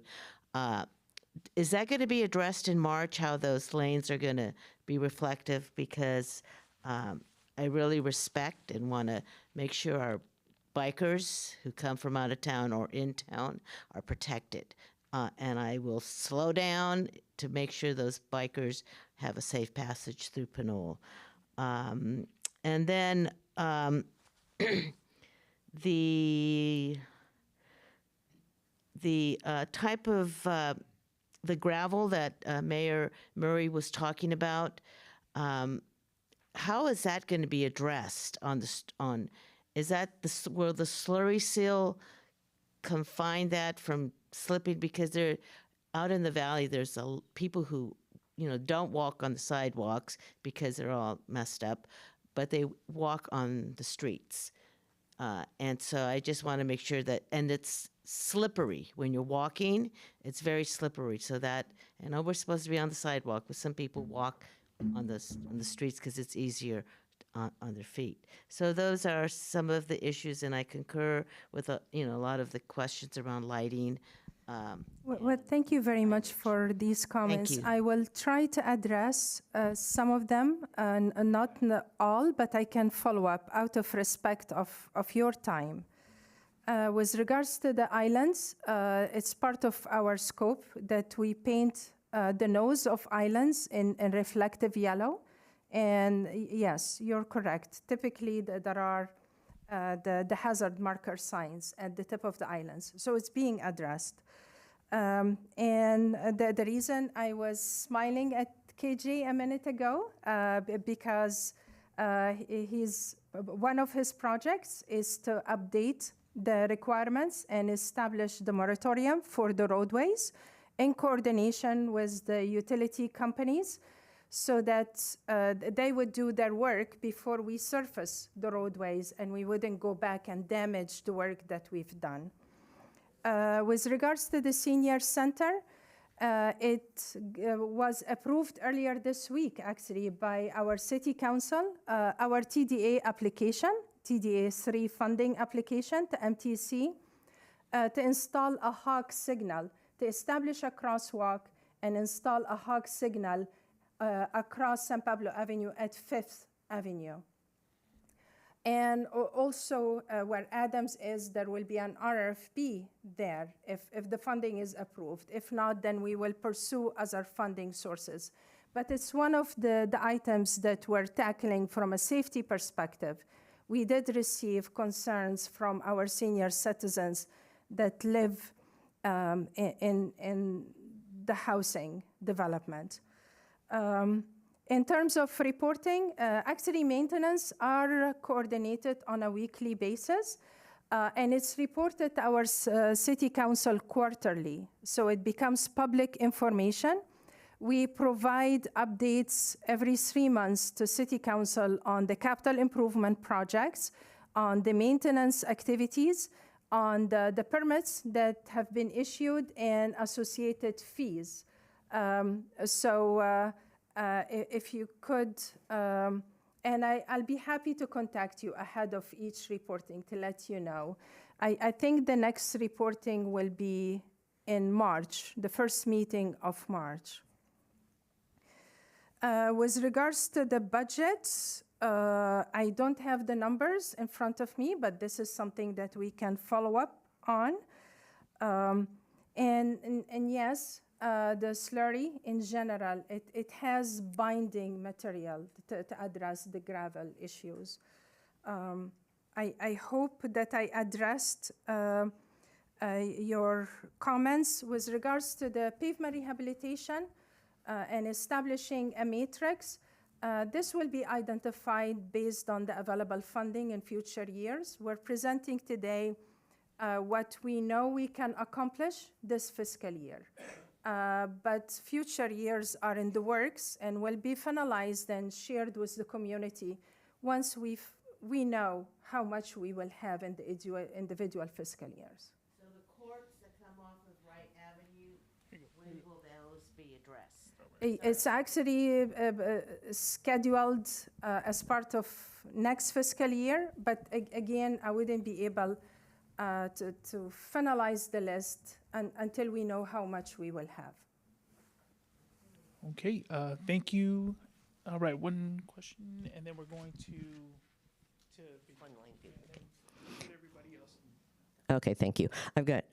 Is that going to be addressed in March, how those lanes are going to be reflective? Because I really respect and want to make sure our bikers who come from out of town or in town are protected. And I will slow down to make sure those bikers have a safe passage through Pinole. And then the type of the gravel that Mayor Murray was talking about, how is that going to be addressed on is that will the slurry seal confine that from slipping? Because they're out in the valley, there's people who, don't walk on the sidewalks because they're all messed up, but they walk on the streets. And so I just want to make sure that, and it's slippery when you're walking, it's very slippery. So that, I know we're supposed to be on the sidewalk, but some people walk on the streets because it's easier on their feet. So those are some of the issues, and I concur with a lot of the questions around lighting. Well, thank you very much for these comments. you. I will try to address some of them, and not all, but I can follow up out of respect of your time. With regards to the islands, it's part of our scope that we paint the nose of islands in reflective yellow. And yes, you're correct. Typically, there are the hazard marker signs at the tip of the islands. So it's being addressed. And the reason I was smiling at KJ a minute ago, because one of his projects is to update the requirements and establish the moratorium for the roadways in coordination with the utility companies, so that they would do their work before we surface the roadways and we wouldn't go back and damage the work that we've done. With regards to the senior center, it was approved earlier this week, actually, by our city council, our TDA application, TDA 3 funding application to MTC, to install a hawk signal, to establish a crosswalk and install a hawk signal across San Pablo Avenue at 5th Avenue. And also where Adams is, there will be an RFP there if the funding is approved. If not, then we will pursue other funding sources. But it's one of the items that we're tackling from a safety perspective. We did receive concerns from our senior citizens that live in the housing development. In terms of reporting, actually maintenance are coordinated on a weekly basis, and it's reported to our city council quarterly, so it becomes public information. We provide updates every 3 months to city council on the capital improvement projects, on the maintenance activities, on the permits that have been issued and associated fees. If you could, and I'll be happy to contact you ahead of each reporting to let you know. I think the next reporting will be in March, the first meeting of March. With regards to the budget, I don't have the numbers in front of me, but this is something that we can follow up on. And yes, the slurry in general, it has binding material to address the gravel issues. I hope that I addressed your comments with regards to the pavement rehabilitation and establishing a matrix. This will be identified based on the available funding in future years. We're presenting today what we know we can accomplish this fiscal year. But future years are in the works and will be finalized and shared with the community once we know how much we will have in the individual fiscal years. So the courts that come off of Wright Avenue, when will those be addressed? It's actually scheduled as part of next fiscal year, but again, I wouldn't be able to finalize the list until we know how much we will have. Okay, thank you. All right, one question, and then we're going to everybody else. Okay, thank you. I've got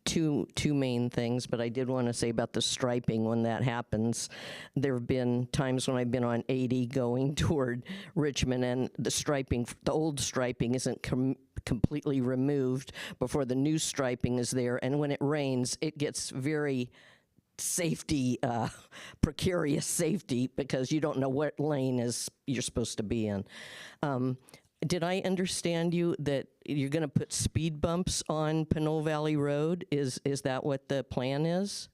two main things, but I did want to say about the striping when that happens. There have been times when I've been on 80 going toward Richmond, and the old striping isn't completely removed before the new striping is there, and when it rains, it gets very safety, precarious safety, because you don't know what lane you're supposed to be in. Did I understand you that you're going to put speed bumps on Pinole Valley Road? Is that what the plan is?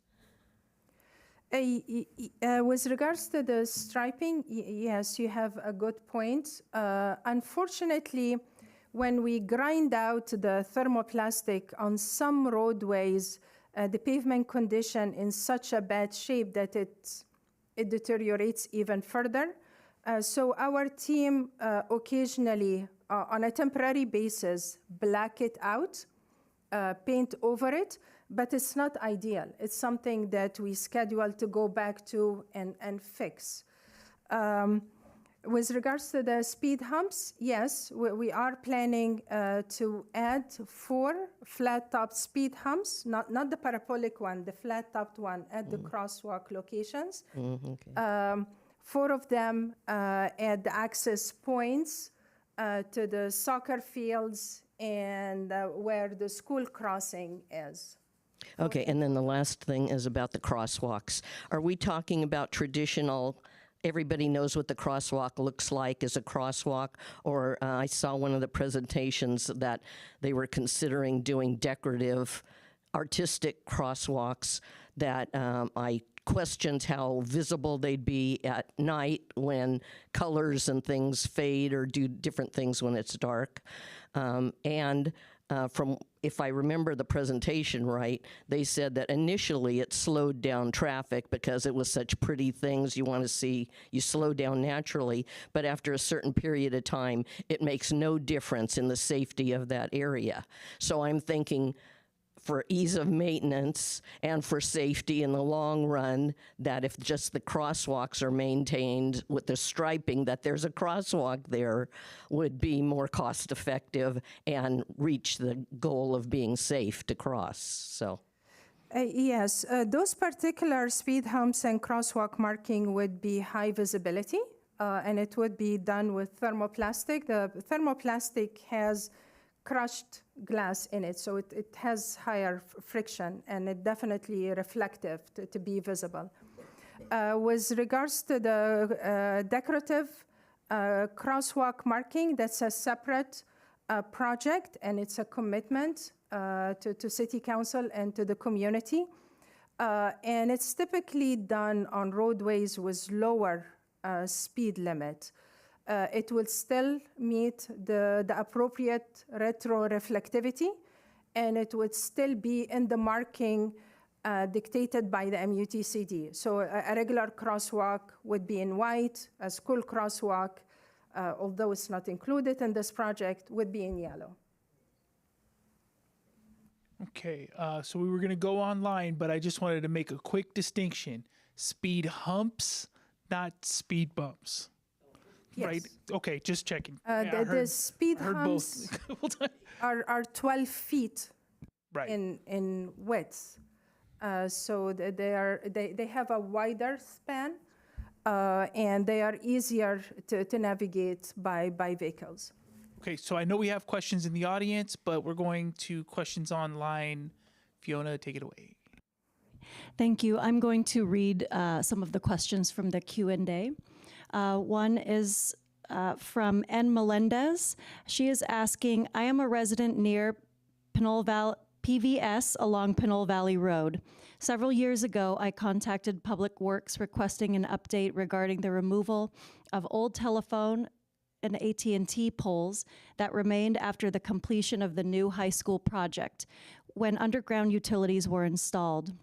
With regards to the striping, yes, you have a good point. Unfortunately, when we grind out the thermoplastic on some roadways, the pavement condition in such a bad shape that it deteriorates even further. So our team occasionally, on a temporary basis, black it out, paint over it, but it's not ideal. It's something that we schedule to go back to and fix. With regards to the speed humps, yes, we are planning to add 4 flat-topped speed humps, not the parabolic one, the flat-topped one at the crosswalk locations. Okay. 4 of them at the access points to the soccer fields and where the school crossing is. Okay, and then the last thing is about the crosswalks. Are we talking about traditional, everybody knows what the crosswalk looks like as a crosswalk? Or I saw one of the presentations that they were considering doing decorative, artistic crosswalks that I questioned how visible they'd be at night when colors and things fade or do different things when it's dark. From, if I remember the presentation right, they said that initially it slowed down traffic because it was such pretty things you want to see, you slow down naturally, but after a certain period of time, it makes no difference in the safety of that area. So I'm thinking, for ease of maintenance and for safety in the long run, that if just the crosswalks are maintained with the striping, that there's a crosswalk there, would be more cost effective and reach the goal of being safe to cross. So. Yes, those particular speed humps and crosswalk marking would be high visibility, and it would be done with thermoplastic. The thermoplastic has crushed glass in it, so it has higher friction, and it definitely reflective to be visible. With regards to the decorative crosswalk marking, that's a separate project, and it's a commitment to City Council and to the community. And it's typically done on roadways with lower speed limit. It will still meet the appropriate retro-reflectivity, and it would still be in the marking dictated by the MUTCD. So a regular crosswalk would be in white, a school crosswalk, although it's not included in this project, would be in yellow. Okay, so we were going to go online, but I just wanted to make a quick distinction. Speed humps, not speed bumps. Yes. Right? Okay, just checking. The speed humps both. are 12 feet Right. in width. So they have a wider span, and they are easier to navigate by vehicles. Okay, so I know we have questions in the audience, but we're going to questions online. Fiona, take it away. Thank you. I'm going to read some of the questions from the Q&A. One is from N. Melendez. She is asking, I am a resident near Pinole Valley, PVS along Pinole Valley Road. Several years ago, I contacted Public Works requesting an update regarding the removal of old telephone and AT&T poles that remained after the completion of the new high school project, when underground utilities were installed.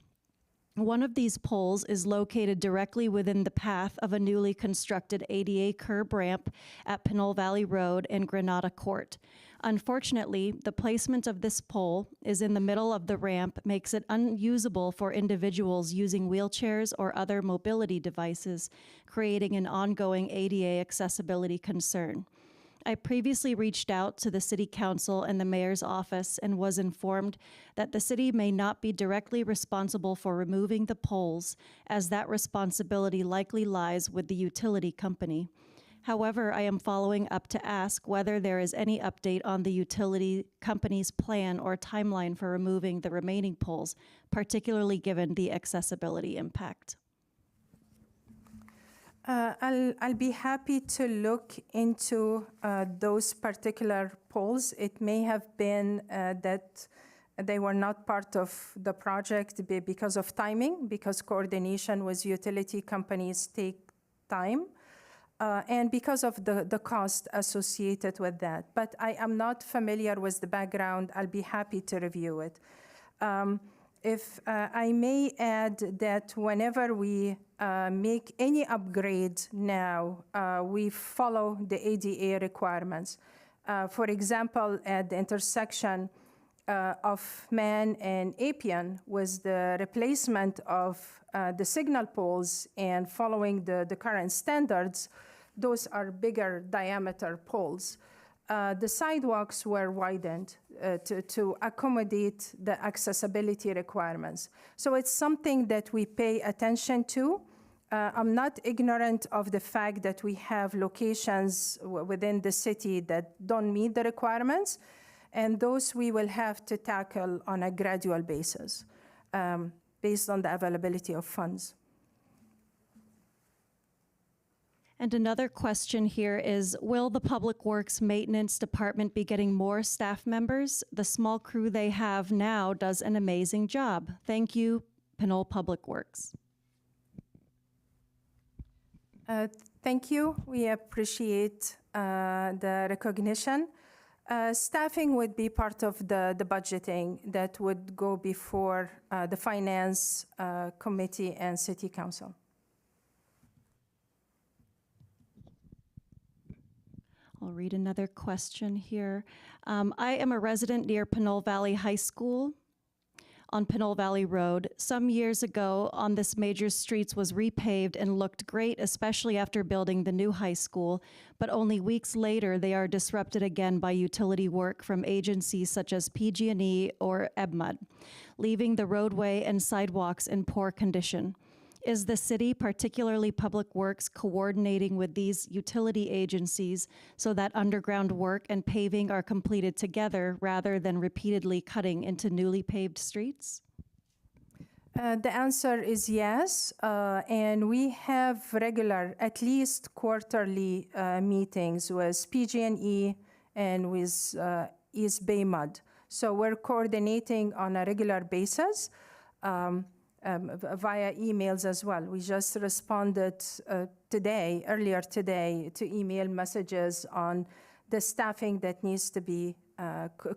One of these poles is located directly within the path of a newly constructed ADA curb ramp at Pinole Valley Road and Granada Court. Unfortunately, the placement of this pole is in the middle of the ramp, makes it unusable for individuals using wheelchairs or other mobility devices, creating an ongoing ADA accessibility concern. I previously reached out to the City Council and the Mayor's office and was informed that the city may not be directly responsible for removing the poles, as that responsibility likely lies with the utility company. However, I am following up to ask whether there is any update on the utility company's plan or timeline for removing the remaining poles, particularly given the accessibility impact. I'll be happy to look into those particular poles. It may have been that they were not part of the project because of timing, because coordination with utility companies take time, and because of the cost associated with that. But I am not familiar with the background. I'll be happy to review it. If I may add that whenever we make any upgrade now, we follow the ADA requirements. For example, at the intersection of Man and Appian was the replacement of the signal poles, and following the current standards, those are bigger diameter poles. The sidewalks were widened to accommodate the accessibility requirements. So it's something that we pay attention to. I'm not ignorant of the fact that we have locations within the city that don't meet the requirements, and those we will have to tackle on a gradual basis based on the availability of funds. And another question here is, will the Public Works Maintenance Department be getting more staff members? The small crew they have now does an amazing job. Thank you, Pinole Public Works. Thank you. We appreciate the recognition. Staffing would be part of the budgeting that would go before the Finance Committee and City Council. I'll read another question here. I am a resident near Pinole Valley High School on Pinole Valley Road. Some years ago, on this major streets was repaved and looked great, especially after building the new high school, but only weeks later, they are disrupted again by utility work from agencies such as PG&E or EBMUD, leaving the roadway and sidewalks in poor condition. Is the city, particularly Public Works, coordinating with these utility agencies so that underground work and paving are completed together rather than repeatedly cutting into newly paved streets? The answer is yes, and we have regular, at least quarterly meetings with PG&E and with East Bay Mud. So we're coordinating on a regular basis. Via emails as well. We just responded earlier today, to email messages on the staffing that needs to be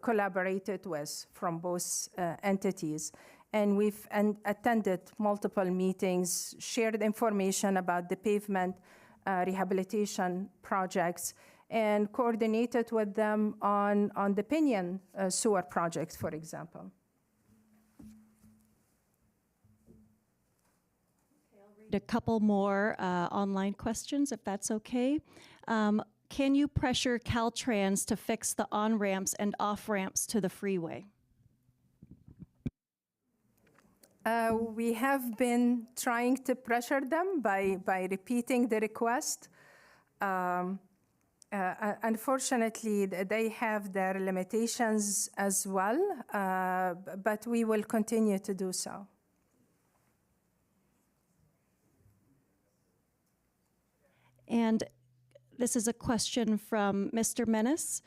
collaborated with from both entities. And we've attended multiple meetings, shared information about the pavement rehabilitation projects, and coordinated with them on the Pinyon sewer project, for example. A couple more online questions, if that's okay. Can you pressure Caltrans to fix the on-ramps and off-ramps to the freeway? We have been trying to pressure them by repeating the request. Unfortunately, they have their limitations as well, but we will continue to do so. And this is a question from Mr. Menace.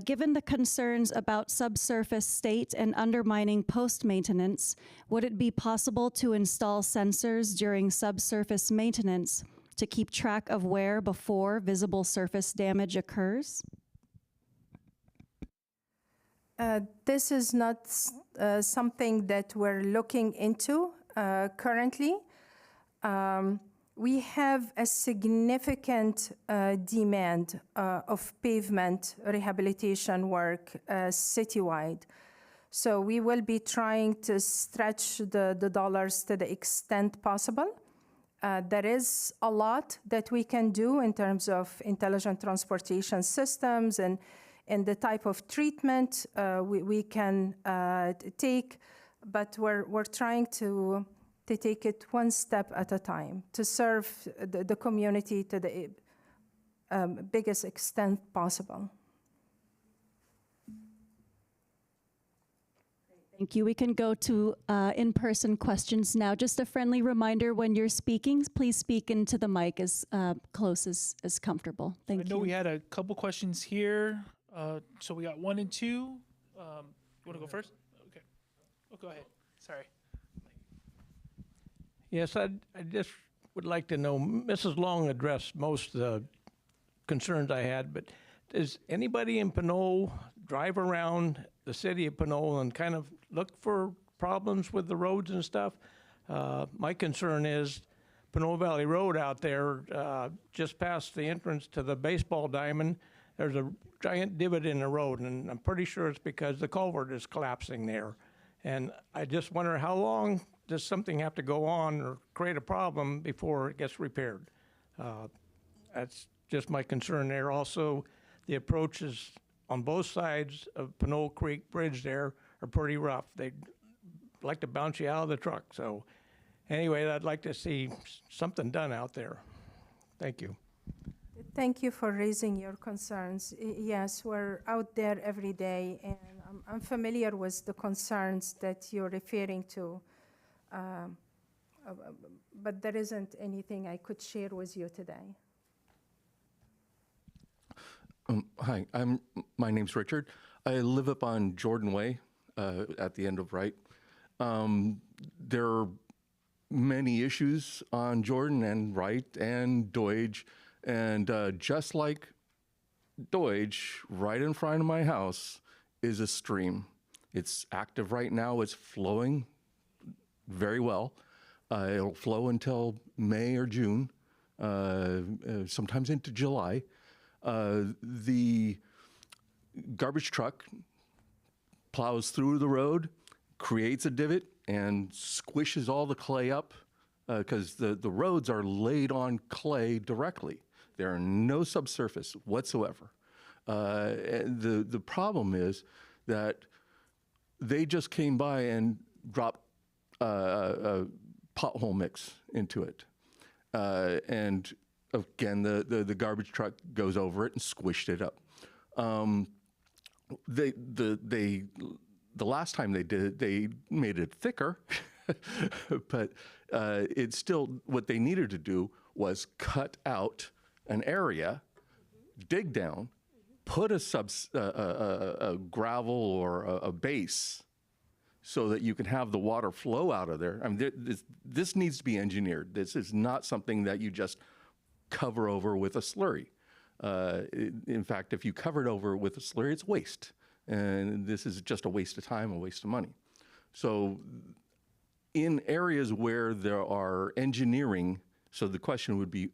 Given the concerns about subsurface state and undermining post-maintenance, would it be possible to install sensors during subsurface maintenance to keep track of where before visible surface damage occurs? This is not something that we're looking into currently. We have a significant demand of pavement rehabilitation work citywide. So we will be trying to stretch the dollars to the extent possible. There is a lot that we can do in terms of intelligent transportation systems and the type of treatment we can take, but we're trying to take it one step at a time to serve the community to the biggest extent possible. Thank you. We can go to in-person questions now. Just a friendly reminder, when you're speaking, please speak into the mic as close as comfortable. Thank I know you. we had a couple questions here. So we got 1 and 2. You want to go first? Okay. Oh, go ahead. Sorry. Yes, I just would like to know, Mrs. Long addressed most of the concerns I had, but does anybody in Pinole drive around the city of Pinole and kind of look for problems with the roads and stuff? My concern is Pinole Valley Road out there, just past the entrance to the baseball diamond, there's a giant divot in the road, and I'm pretty sure it's because the culvert is collapsing there. And I just wonder, how long does something have to go on or create a problem before it gets repaired? That's just my concern there. Also, the approaches on both sides of Pinole Creek Bridge there are pretty rough. They'd like to bounce you out of the truck. So anyway, I'd like to see something done out there. Thank you. Thank you for raising your concerns. Yes, we're out there every day, and I'm familiar with the concerns that you're referring to, but there isn't anything I could share with you today. Hi, my name's Richard. I live up on Jordan Way at the end of Wright. There are many issues on Jordan and Wright and Deutsch, and just like Deutsch, right in front of my house is a stream. It's active right now. It's flowing very well. It'll flow until May or June, sometimes into July. The garbage truck plows through the road, creates a divot, and squishes all the clay up because the roads are laid on clay directly. There are no subsurface whatsoever. The problem is that they just came by and dropped a pothole mix into it. And again, the garbage truck goes over it and squished it up. The last time they did it, they made it thicker, but it's still, what they needed to do was cut out an area, dig down, put a gravel or a base so that you can have the water flow out of there. I mean, this needs to be engineered. This is not something that you just cover over with a slurry. In fact, if you cover it over with a slurry, it's waste. And this is just a waste of time, a waste of money. So in areas where there are engineering, so the question would be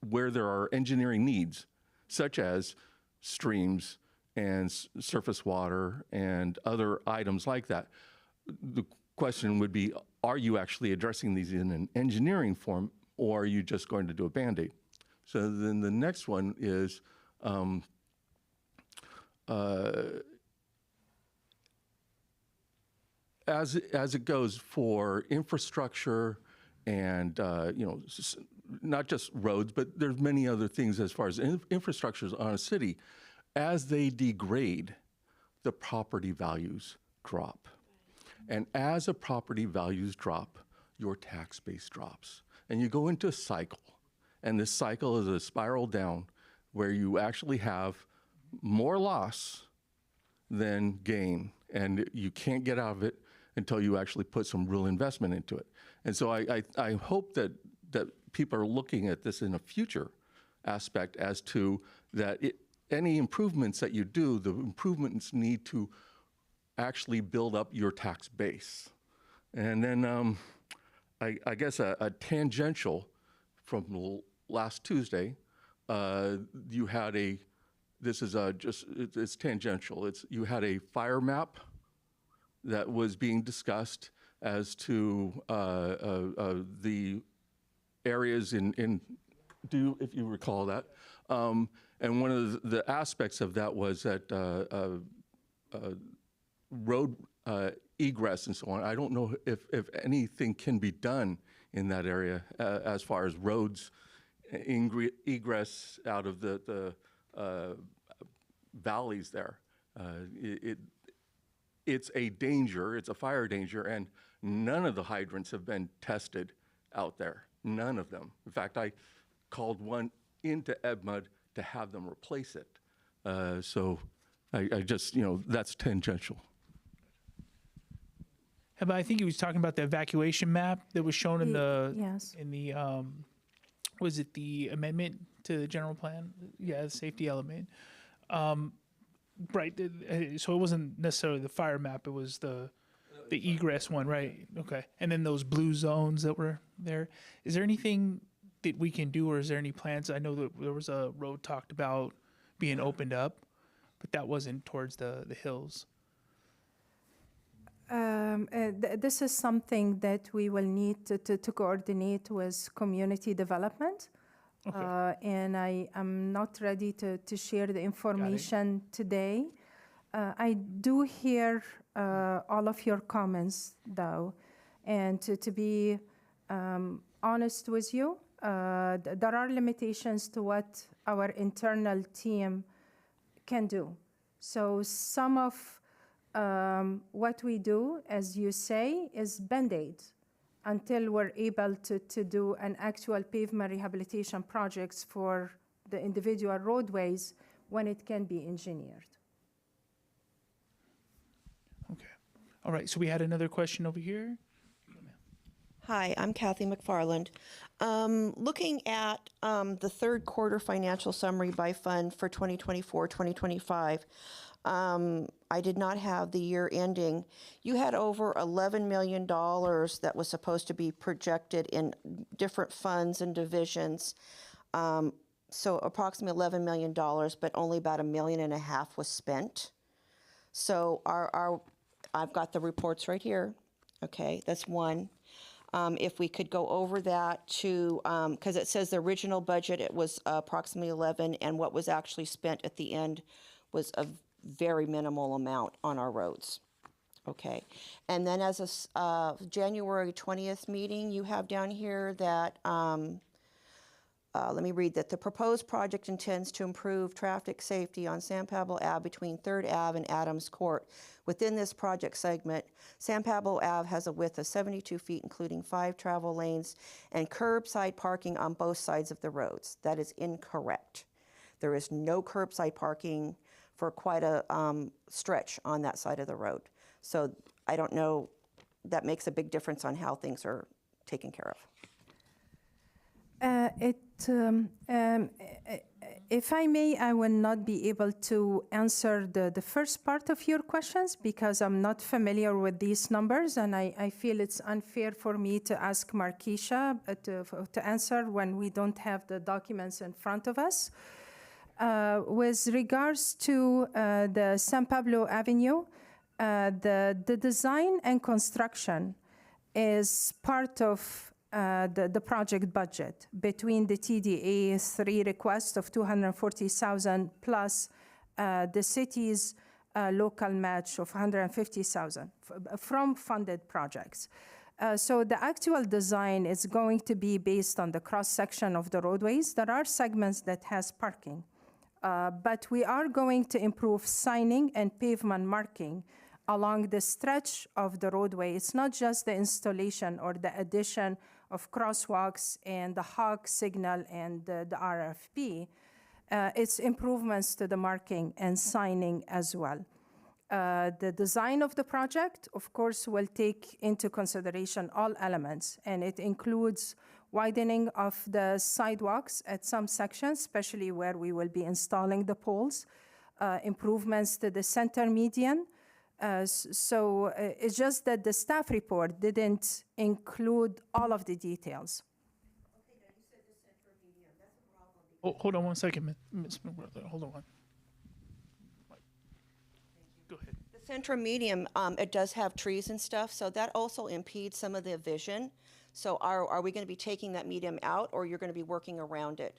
where there are engineering needs, such as streams and surface water and other items like that, the question would be, are you actually addressing these in an engineering form, or are you just going to do a Band-Aid? So then the next one is as it goes for infrastructure and not just roads, but there's many other things as far as infrastructures on a city. As they degrade, the property values drop. And as the property values drop, your tax base drops. And you go into a cycle. And this cycle is a spiral down where you actually have more loss than gain. And you can't get out of it until you actually put some real investment into it. And so I hope that people are looking at this in a future aspect as to that any improvements that you do, the improvements need to actually build up your tax base. And then I guess a tangential from last Tuesday, you had it's tangential. You had a fire map that was being discussed as to the areas if you recall that. And one of the aspects of that was that road egress and so on. I don't know if anything can be done in that area as far as roads egress out of the valleys there. It's a danger, it's a fire danger, and none of the hydrants have been tested out there, none of them. In fact, I called one into EBMUD to have them replace it. So I just, that's tangential. But I think he was talking about the evacuation map that was shown in the Yes. Was it the amendment to the general plan? Yeah, the safety element. Right. So it wasn't necessarily the fire map. It was the egress one, right? Okay. And then those blue zones that were there. Is there anything that we can do, or is there any plans? I know that there was a road talked about being opened up, but that wasn't towards the hills. This is something that we will need to coordinate with community development. Okay. And I am not ready to share the information today. I do hear all of your comments, though. And to be honest with you, there are limitations to what our internal team can do. So some of what we do, as you say, is Band-Aid until we're able to do an actual pavement rehabilitation projects for the individual roadways when it can be engineered. Okay. All right. So we had another question over here. Hi, I'm Kathy McFarland. Looking at the third quarter financial summary by fund for 2024-2025, I did not have the year ending. You had over $11 million that was supposed to be projected in different funds and divisions. So approximately $11 million, but only about $1.5 million was spent. So I've got the reports right here. Okay, that's one. If we could go over that to, because it says the original budget, it was approximately 11, and what was actually spent at the end was a very minimal amount on our roads. Okay, and then as a January 20th meeting, you have down here that, let me read that. The proposed project intends to improve traffic safety on San Pablo Ave between 3rd Ave and Adams Court. Within this project segment, San Pablo Ave has a width of 72 feet, including 5 travel lanes and curbside parking on both sides of the roads. That is incorrect. There is no curbside parking for quite a stretch on that side of the road. So I don't know, that makes a big difference on how things are taken care of. If I may, I will not be able to answer the first part of your questions because I'm not familiar with these numbers, and I feel it's unfair for me to ask Markeisha to answer when we don't have the documents in front of us. With regards to the San Pablo Avenue, the design and construction is part of the project budget between the TDA 3 request of $240,000 plus the city's local match of $150,000 from funded projects. So the actual design is going to be based on the cross-section of the roadways. There are segments that has parking, but we are going to improve signing and pavement marking along the stretch of the roadway. It's not just the installation or the addition of crosswalks and the HOG signal and the RFP. It's improvements to the marking and signing as well. The design of the project, of course, will take into consideration all elements, and it includes widening of the sidewalks at some sections, especially where we will be installing the poles, improvements to the center median. So it's just that the staff report didn't include all of the details. Okay, now you said the center median. That's a problem. Oh, hold on one second, Ms. McWhorter. Hold on. Go ahead. The center median, it does have trees and stuff, so that also impedes some of the vision. So are we going to be taking that median out, or you're going to be working around it?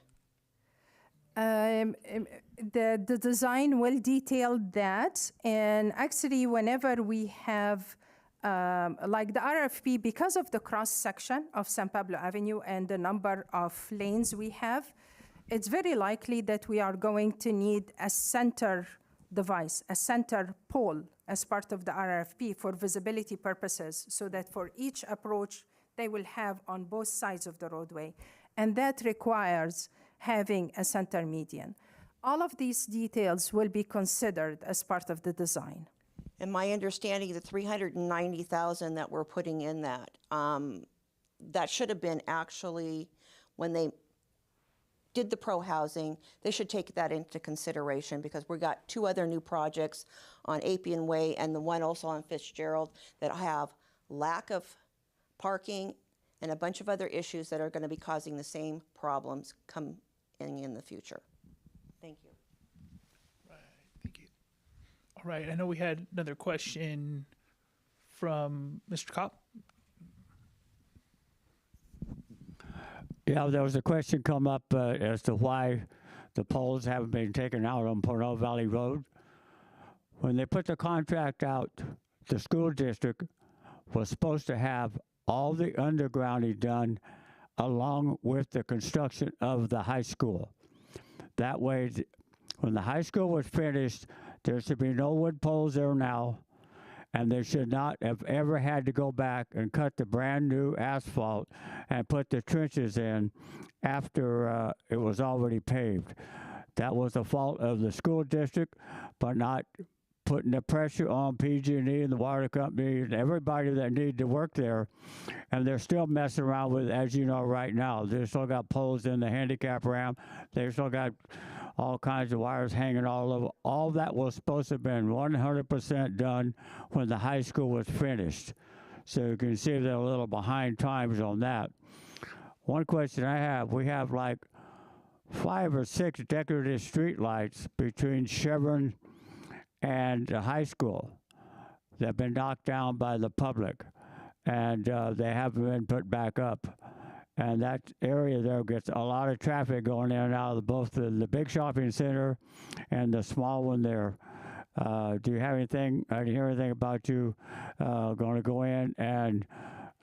The design will detail that, and actually whenever we have like the RFP, because of the cross-section of San Pablo Avenue and the number of lanes we have, it's very likely that we are going to need a center device, a center pole as part of the RFP for visibility purposes, so that for each approach, they will have on both sides of the roadway. And that requires having a center median. All of these details will be considered as part of the design. And my understanding, the 390,000 that we're putting in that should have been actually, when they did the pro housing, they should take that into consideration, because we got 2 other new projects on Appian Way and the one also on Fitzgerald that have lack of parking and a bunch of other issues that are going to be causing the same problems coming in the future. Thank you. Right, thank you. All right, I know we had another question from Mr. Kopp. Yeah, there was a question come up as to why the poles haven't been taken out on Pinole Valley Road. When they put the contract out, the school district was supposed to have all the undergrounding done along with the construction of the high school. That way, when the high school was finished, there should be no wood poles there now, and they should not have ever had to go back and cut the brand new asphalt and put the trenches in after it was already paved. That was the fault of the school district, but not putting the pressure on PG&E and the water company and everybody that needed to work there. And they're still messing around with, as you know, right now. They still got poles in the handicap ramp. They still got all kinds of wires hanging all over. All that was supposed to have been 100% done when the high school was finished. So you can see they're a little behind times on that. One question I have, we have like 5 or 6 decorative street lights between Chevron and the high school that have been knocked down by the public, and they haven't been put back up. And that area there gets a lot of traffic going in and out of both the big shopping center and the small one there. Do you have anything, I didn't hear anything about you going to go in and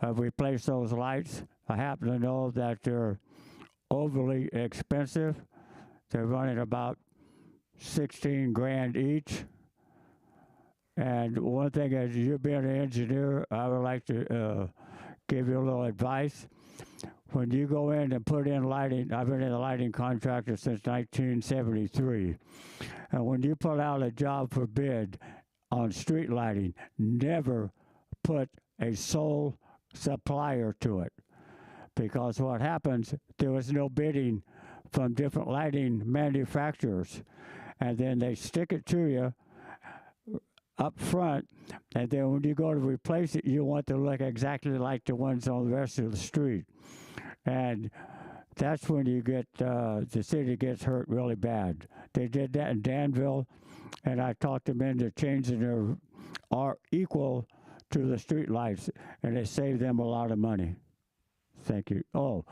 replace those lights? I happen to know that they're overly expensive. They're running about 16 grand each. And one thing, as you being an engineer, I would like to give you a little advice. When you go in and put in lighting, I've been in a lighting contractor since 1973. And when you put out a job for bid on street lighting, never put a sole supplier to it. Because what happens, there was no bidding from different lighting manufacturers. And then they stick it to you up front, and then when you go to replace it, you want to look exactly like the ones on the rest of the street. And that's when you get, the city gets hurt really bad. They did that in Danville, and I talked them into changing their, are equal to the street lights, and it saved them a lot of money. Thank you. Oh,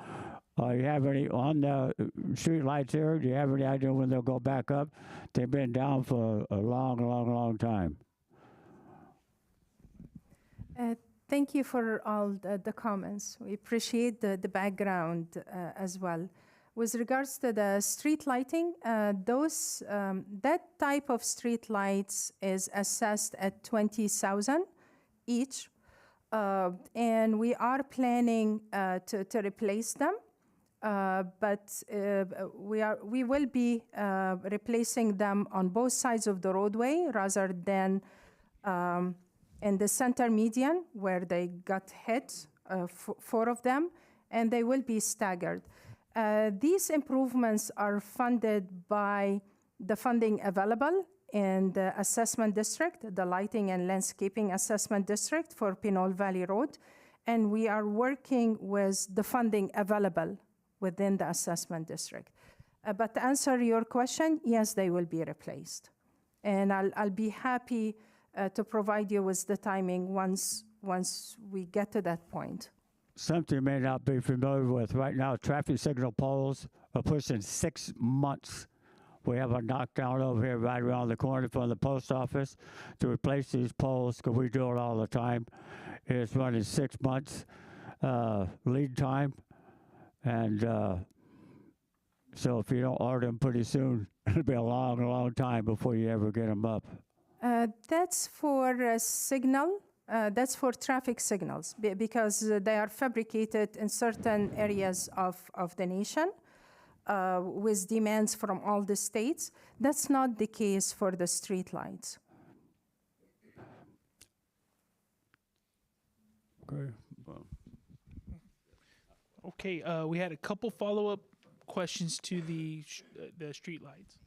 you have any, on the street lights here, do you have any idea when they'll go back up? They've been down for a long time. Thank you for all the comments. We appreciate the background as well. With regards to the street lighting, that type of street lights is assessed at 20,000 each, and we are planning to replace them. But we will be replacing them on both sides of the roadway rather than in the center median where they got hit, 4 of them, and they will be staggered. These improvements are funded by the funding available in the assessment district, the lighting and landscaping assessment district for Pinole Valley Road, and we are working with the funding available within the assessment district. But to answer your question, yes, they will be replaced. And I'll be happy to provide you with the timing once we get to that point. Something you may not be familiar with right now, traffic signal poles are pushing 6 months We have a knockdown over here right around the corner from the post office to replace these poles, because we do it all the time. It's running 6 months lead time. And so if you don't order them pretty soon, it'll be a long, long time before you ever get them up. That's for signal. That's for traffic signals because they are fabricated in certain areas of the nation with demands from all the states. That's not the case for the street lights. Okay. Okay, we had a couple follow-up questions to the street lights.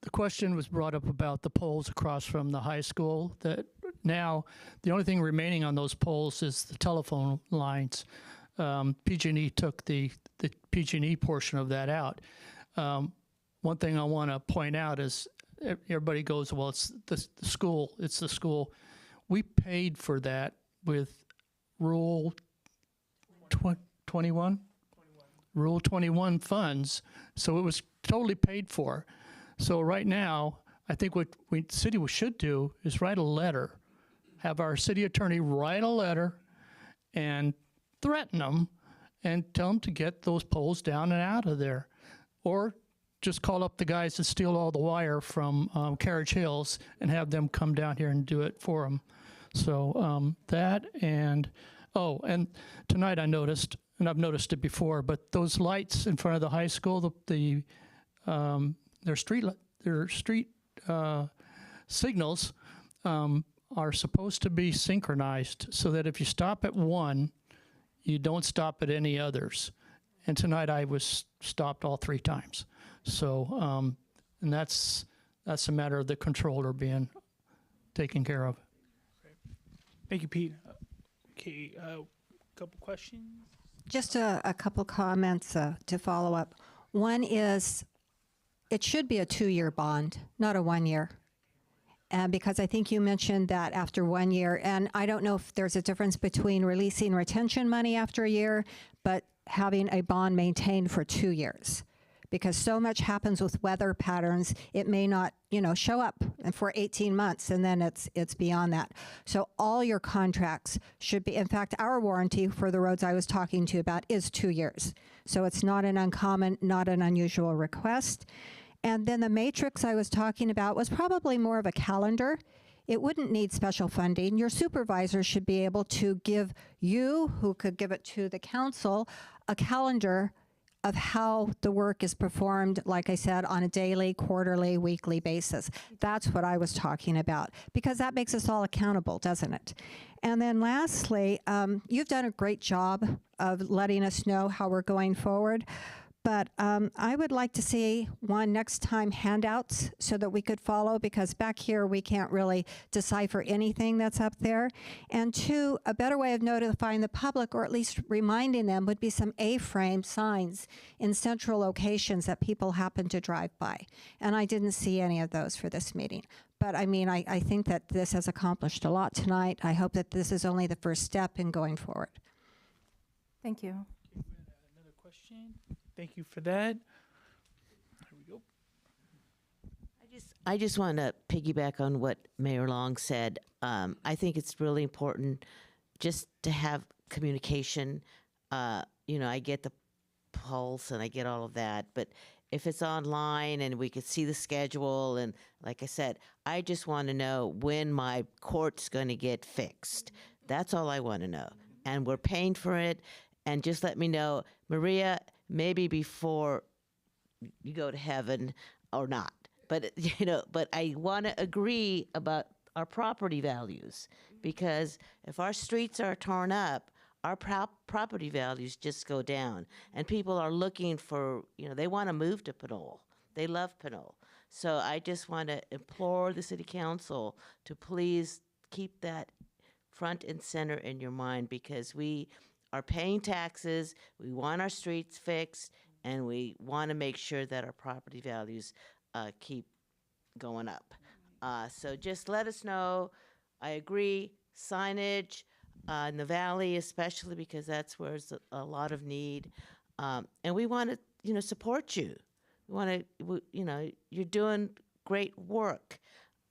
The question was brought up about the poles across from the high school, that now the only thing remaining on those poles is the telephone lines. PG&E took the PG&E portion of that out. One thing I want to point out is everybody goes, well, it's the school, it's the school. We paid for that with Rule 21? Rule 21 funds, so it was totally paid for. So right now, I think what the city should do is write a letter, have our city attorney write a letter and threaten them and tell them to get those poles down and out of there. Or just call up the guys that steal all the wire from Carriage Hills and have them come down here and do it for them. So that and, oh, and tonight I noticed, and I've noticed it before, but those lights in front of the high school, their street signals are supposed to be synchronized so that if you stop at one, you don't stop at any others. And tonight I was stopped all 3 times. So, and that's a matter of the controller being taken care of. Thank you, Pete. Okay, couple questions. Just a couple comments to follow up. One is, it should be a 2-year bond, not a 1-year. Because I think you mentioned that after 1 year, and I don't know if there's a difference between releasing retention money after a year, but having a bond maintained for 2 years. Because so much happens with weather patterns, it may not, show up for 18 months, and then it's beyond that. So all your contracts should be, in fact, our warranty for the roads I was talking to you about is 2 years. So it's not an uncommon, not an unusual request. And then the matrix I was talking about was probably more of a calendar. It wouldn't need special funding. Your supervisor should be able to give you, who could give it to the council, a calendar of how the work is performed, like I said, on a daily, quarterly, weekly basis. That's what I was talking about, because that makes us all accountable, doesn't it? And then lastly, you've done a great job of letting us know how we're going forward. But I would like to see, one, next time handouts so that we could follow, because back here we can't really decipher anything that's up there. And 2, a better way of notifying the public, or at least reminding them, would be some A-frame signs in central locations that people happen to drive by. And I didn't see any of those for this meeting. But I mean, I think that this has accomplished a lot tonight. I hope that this is only the first step in going forward. Thank you. Another question. Thank you for that. Here we go. I just want to piggyback on what Mayor Long said. I think it's really important just to have communication. I get the pulse and I get all of that, but if it's online and we could see the schedule, and like I said, I just want to know when my court's going to get fixed. That's all I want to know. And we're paying for it, and just let me know, Maria, maybe before you go to heaven or not. But, but I want to agree about our property values, because if our streets are torn up, our property values just go down. And people are looking for, they want to move to Pinole. They love Pinole. So I just want to implore the city council to please keep that front and center in your mind, because we are paying taxes, we want our streets fixed, and we want to make sure that our property values keep going up. So just let us know. I agree, signage in the valley especially, because that's where there's a lot of need. And we want to, support you. We want to, you know, you're doing great work.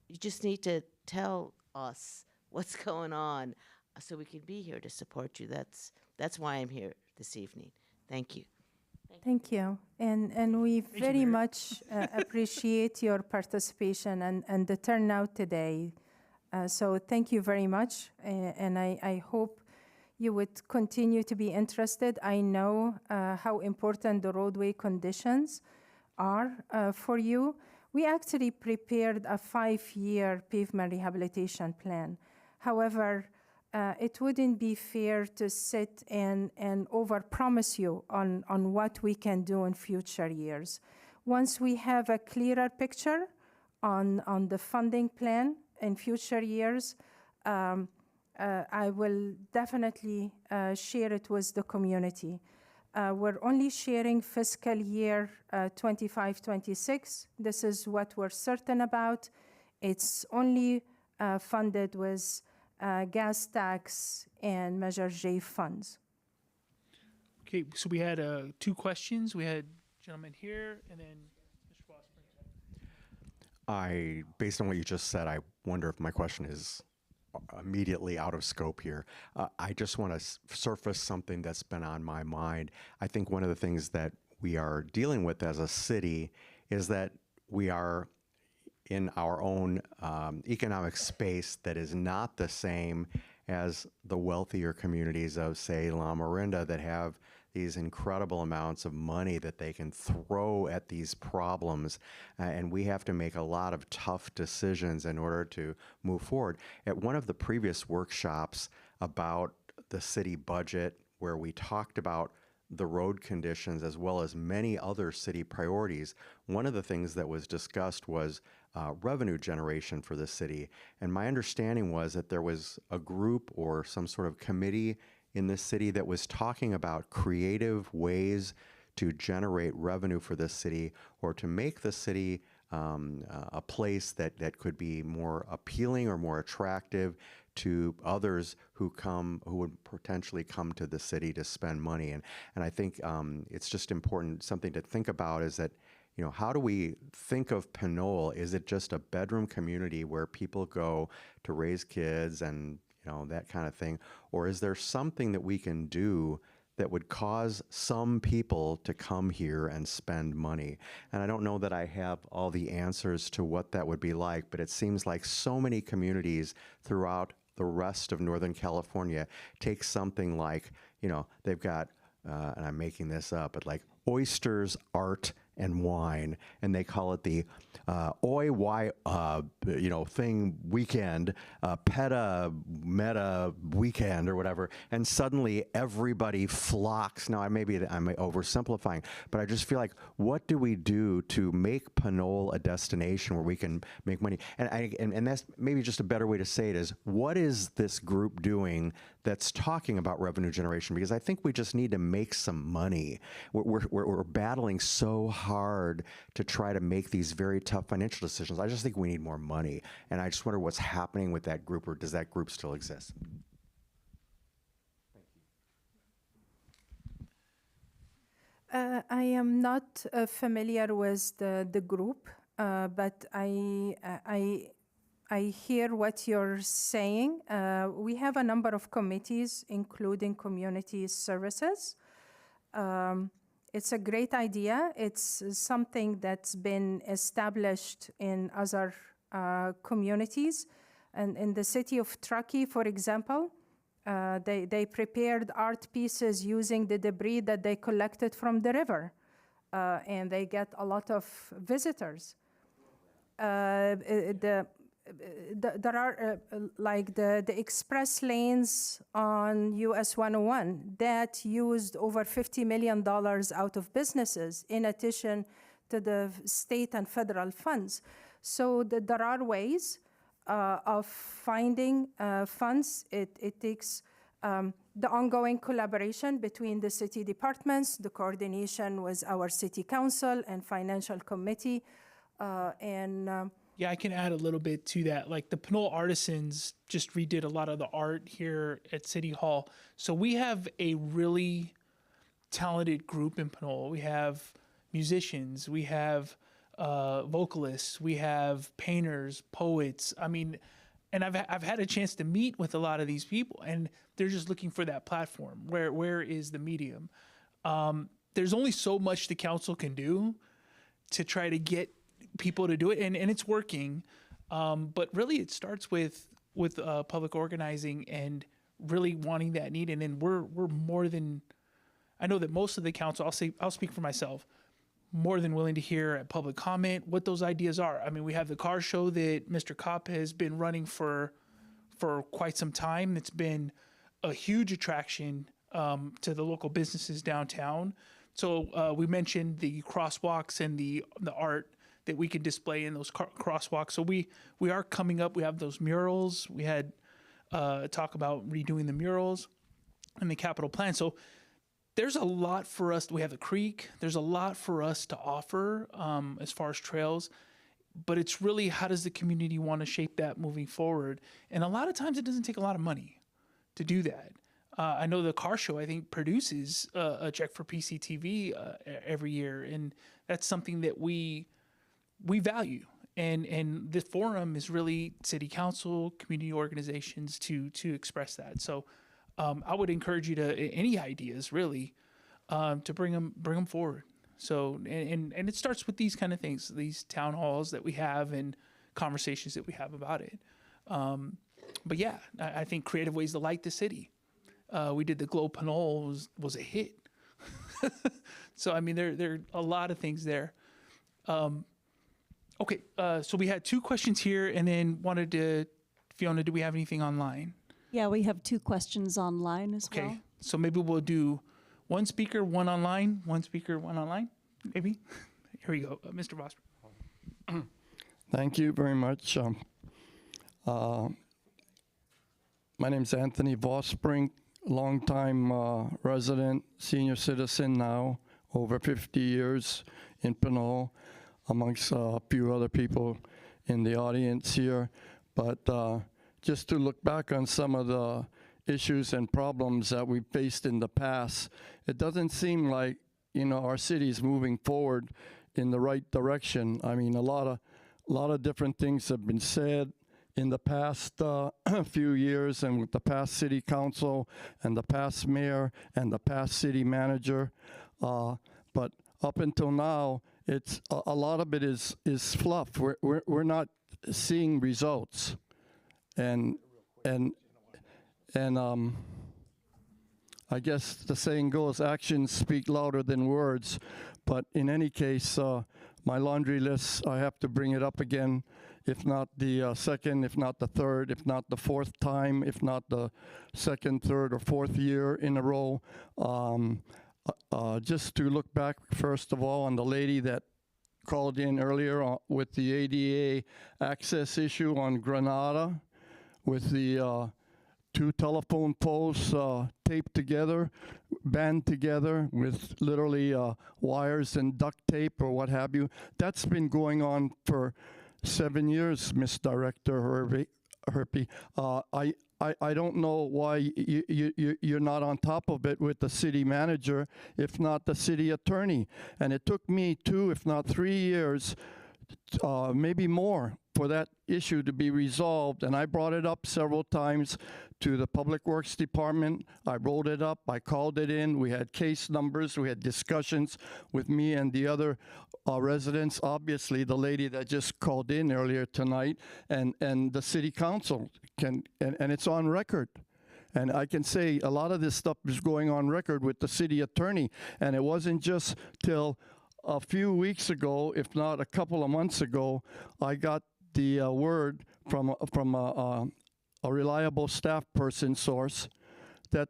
You just need to tell us what's going on so we can be here to support you. That's why I'm here this evening. Thank you. Thank you. And we very Mayor. much appreciate your participation and the turnout today. So thank you very much. And I hope you would continue to be interested. I know how important the roadway conditions are for you. We actually prepared a 5-year pavement rehabilitation plan. However, it wouldn't be fair to sit and overpromise you on what we can do in future years. Once we have a clearer picture on the funding plan in future years, I will definitely share it with the community. We're only sharing fiscal year 25-26. This is what we're certain about. It's only funded with gas tax and Measure J funds. Okay, so we had 2 questions. We had gentleman here, and then Mr. Foster. Based on what you just said, I wonder if my question is immediately out of scope here. I just want to surface something that's been on my mind. I think one of the things that we are dealing with as a city is that we are in our own economic space that is not the same as the wealthier communities of, say, La Miranda, that have these incredible amounts of money that they can throw at these problems. And we have to make a lot of tough decisions in order to move forward. At one of the previous workshops about the city budget, where we talked about the road conditions as well as many other city priorities, one of the things that was discussed was revenue generation for the city. And my understanding was that there was a group or some sort of committee in this city that was talking about creative ways to generate revenue for this city, or to make the city a place that could be more appealing or more attractive to others who would potentially come to the city to spend money. And I think it's just important, something to think about is that, you know, how do we think of Pinole? Is it just a bedroom community where people go to raise kids and, you know, that kind of thing? Or is there something that we can do that would cause some people to come here and spend money? And I don't know that I have all the answers to what that would be like, but it seems like so many communities throughout the rest of Northern California take something like, you know, they've got, and I'm making this up, but like oysters, art, and wine, and they call it the thing weekend, PETA meta weekend or whatever, and suddenly everybody flocks. Now, I'm oversimplifying, but I just feel like, what do we do to make Pinole a destination where we can make money? And that's maybe just a better way to say it is, what is this group doing that's talking about revenue generation? Because I think we just need to make some money. We're battling so hard to try to make these very tough financial decisions. I just think we need more money. And I just wonder what's happening with that group, or does that group still exist? I am not familiar with the group, but I hear what you're saying. We have a number of committees, including community services. It's a great idea. It's something that's been established in other communities. And in the city of Truckee, for example, they prepared art pieces using the debris that they collected from the river. And they get a lot of visitors. There are like the express lanes on US 101 that used over $50 million out of businesses, in addition to the state and federal funds. So there are ways of finding funds. It takes the ongoing collaboration between the city departments, the coordination with our city council and financial committee, Yeah, I can add a little bit to that. Like the Pinole Artisans just redid a lot of the art here at City Hall. So we have a really talented group in Pinole. We have musicians, we have vocalists, we have painters, poets. I mean, and I've had a chance to meet with a lot of these people, and they're just looking for that platform. Where is the medium? There's only so much the council can do to try to get people to do it, and it's working. But really, it starts with public organizing and really wanting that need. And then we're more than, I know that most of the council, I'll speak for myself, more than willing to hear at public comment what those ideas are. I mean, we have the car show that Mr. Kopp has been running for quite some time. It's been a huge attraction to the local businesses downtown. So we mentioned the crosswalks and the art that we can display in those crosswalks. So we are coming up. We have those murals. We had talk about redoing the murals and the capital plan. So there's a lot for us. We have the creek. There's a lot for us to offer as far as trails. But it's really, how does the community want to shape that moving forward? And a lot of times it doesn't take a lot of money to do that. I know the car show, I think, produces a check for PCTV every year. And that's something that we value. And the forum is really city council, community organizations to express that. So I would encourage you to, any ideas really, to bring them forward. So, and it starts with these kind of things, these town halls that we have and conversations that we have about it. But yeah, I think creative ways to light the city. We did the Glow Pinole, was a hit. So, I mean, there are a lot of things there. Okay, so we had two questions here, and then wanted to, Fiona, do we have anything online? Yeah, we have 2 questions online as well. Okay, so maybe we'll do one speaker, one online, one speaker, one online, maybe? Here we go, Mr. Vosper. Thank you very much. My name's Anthony Vosbrink, longtime resident, senior citizen now, over 50 years in Pinole, amongst a few other people in the audience here. But just to look back on some of the issues and problems that we faced in the past, it doesn't seem like, our city's moving forward in the right direction. I mean, a lot of different things have been said in the past few years, and with the past city council and the past mayor and the past city manager. But up until now, it's a lot of it is fluff. We're not seeing results, and I guess the saying goes, actions speak louder than words. But in any case, my laundry list, I have to bring it up again, if not the second, if not the third, if not the fourth time, if not the second, third, or fourth year in a row. Just to look back, first of all, on the lady that called in earlier with the ADA access issue on Granada, with the 2 telephone poles taped together, band together with literally wires and duct tape or what have you. That's been going on for 7 years, Ms. Director Herpy. I don't know why you're not on top of it with the city manager, if not the city attorney. And it took me 2, if not 3 years, maybe more, for that issue to be resolved. And I brought it up several times to the Public Works Department. I wrote it up, I called it in, we had case numbers, we had discussions with me and the other residents, obviously the lady that just called in earlier tonight, and the city council and it's on record. And I can say a lot of this stuff is going on record with the city attorney, and it wasn't just till a few weeks ago, if not a couple of months ago, I got the word from a reliable staff person source that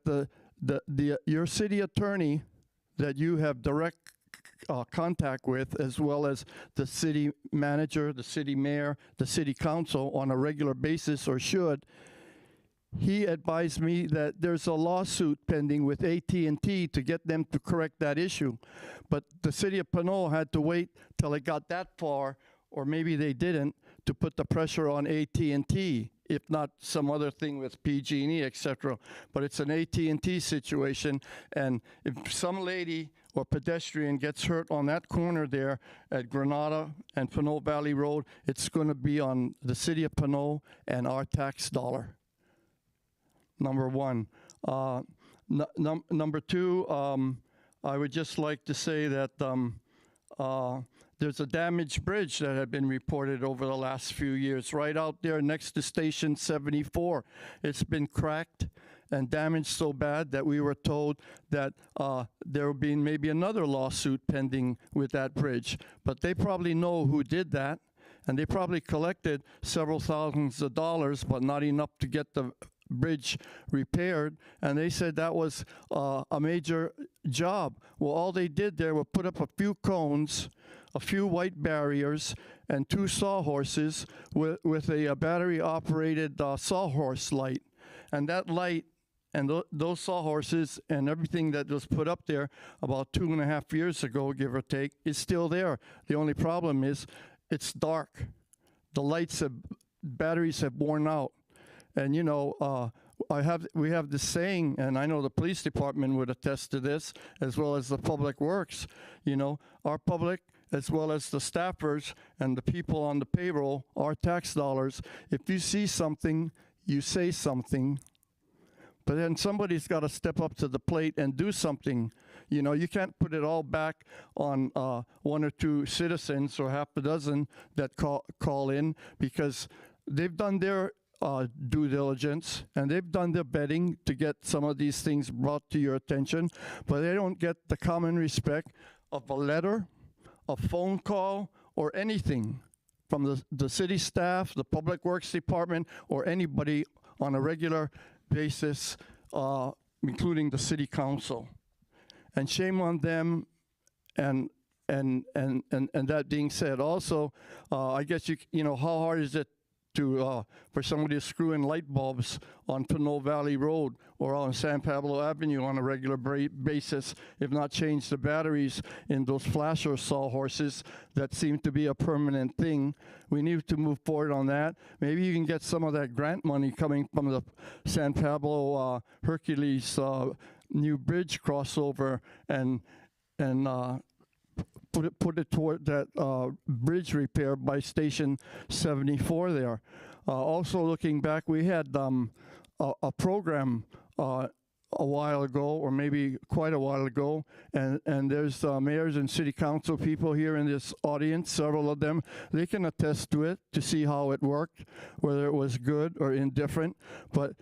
your city attorney that you have direct contact with, as well as the city manager, the city mayor, the city council on a regular basis, or should, he advised me that there's a lawsuit pending with AT&T to get them to correct that issue. But the city of Pinole had to wait till it got that far, or maybe they didn't, to put the pressure on AT&T, if not some other thing with PG&E, et cetera. But it's an AT&T situation, and if some lady or pedestrian gets hurt on that corner there at Granada and Pinole Valley Road, it's going to be on the city of Pinole and our tax dollar. Number one. Number two, I would just like to say that there's a damaged bridge that had been reported over the last few years, right out there next to Station 74. It's been cracked and damaged so bad that we were told that there would be maybe another lawsuit pending with that bridge. But they probably know who did that, and they probably collected several thousands of dollars, but not enough to get the bridge repaired, and they said that was a major job. Well, all they did there was put up a few cones, a few white barriers, and 2 sawhorses with a battery-operated sawhorse light. And that light and those sawhorses and everything that was put up there about 2.5 years ago, give or take, is still there. The only problem is it's dark. The batteries have worn out. And you know, we have this saying, and I know the police department would attest to this, as well as the public works. You know, our public, as well as the staffers and the people on the payroll, our tax dollars. If you see something, you say something, but then somebody's got to step up to the plate and do something. You know, you can't put it all back on 1 or 2 citizens or half a dozen that call in, because they've done their due diligence, and they've done their vetting to get some of these things brought to your attention, but they don't get the common respect of a letter, a phone call, or anything from the city staff, the Public Works Department, or anybody on a regular basis, including the city council. And shame on them. And that being said, also, I guess you know, how hard is it for somebody to screw in light bulbs on Pinole Valley Road or on San Pablo Avenue on a regular basis, if not change the batteries in those flasher sawhorses that seem to be a permanent thing. We need to move forward on that. Maybe you can get some of that grant money coming from the San Pablo Hercules new bridge crossover and put it toward that bridge repair by Station 74 there. Also looking back, we had a program a while ago, or maybe quite a while ago, and there's mayors and city council people here in this audience, several of them. They can attest to it to see how it worked, whether it was good or indifferent. But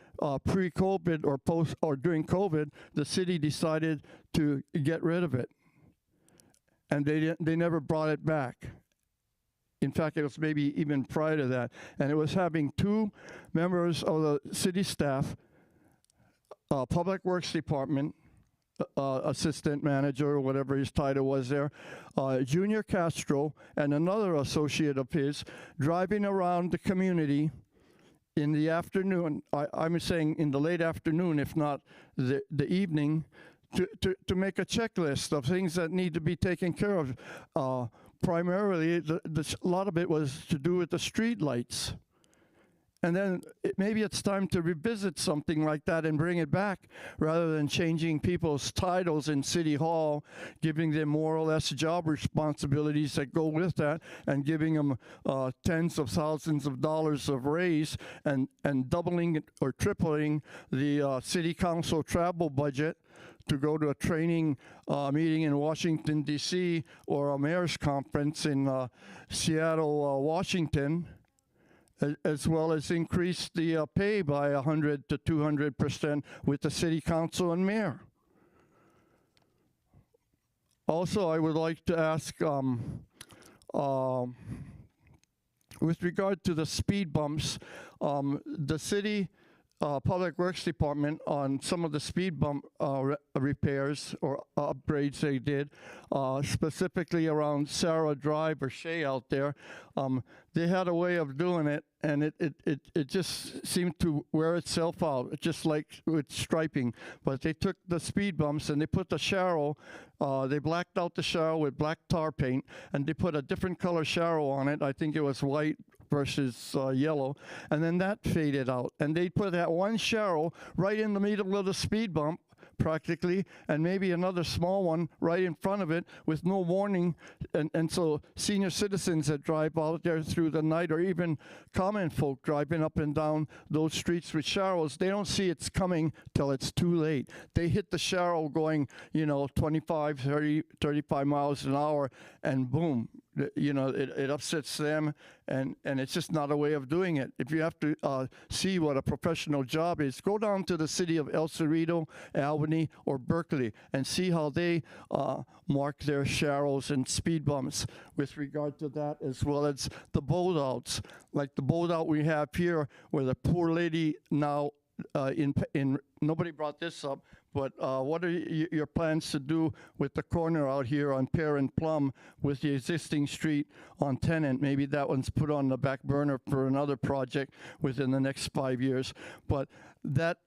pre-COVID or post or during COVID, the city decided to get rid of it. And they never brought it back. In fact, it was maybe even prior to that. And it was having 2 members of the city staff, Public Works Department, assistant manager, or whatever his title was there, Junior Castro, and another associate of his, driving around the community in the afternoon. I'm saying in the late afternoon, if not the evening, to make a checklist of things that need to be taken care of. Primarily, a lot of it was to do with the street lights. And then maybe it's time to revisit something like that and bring it back, rather than changing people's titles in City Hall, giving them more or less job responsibilities that go with that, and giving them tens of thousands of dollars of raise, and doubling or tripling the city council travel budget to go to a training meeting in Washington, D.C., or a mayor's conference in Seattle, Washington, as well as increase the pay by 100 to 200% with the city council and mayor. Also, I would like to ask, with regard to the speed bumps, the city Public Works Department, on some of the speed bump repairs or upgrades they did, specifically around Sarah Drive or Shea out there, they had a way of doing it, and it just seemed to wear itself out, just like with striping. But they took the speed bumps and they put the Sharrow, they blacked out the Sharrow with black tar paint, and they put a different color Sharrow on it. I think it was white versus yellow, and then that faded out. And they put that one Sharrow right in the middle of the speed bump practically, and maybe another small one right in front of it with no warning. And so senior citizens that drive out there through the night, or even common folk driving up and down those streets with sharrows, they don't see it's coming till it's too late. They hit the sharrow going, 25, 30, 35 miles an hour, and boom, it upsets them, and it's just not a way of doing it. If you have to see what a professional job is, go down to the city of El Cerrito, Albany, or Berkeley, and see how they mark their sharrows and speed bumps with regard to that, as well as the boat outs. Like the boat out we have here, where the poor lady now in nobody brought this up, but what are your plans to do with the corner out here on Pear and Plum with the existing street on Tennant? Maybe that one's put on the back burner for another project within the next 5 years. But that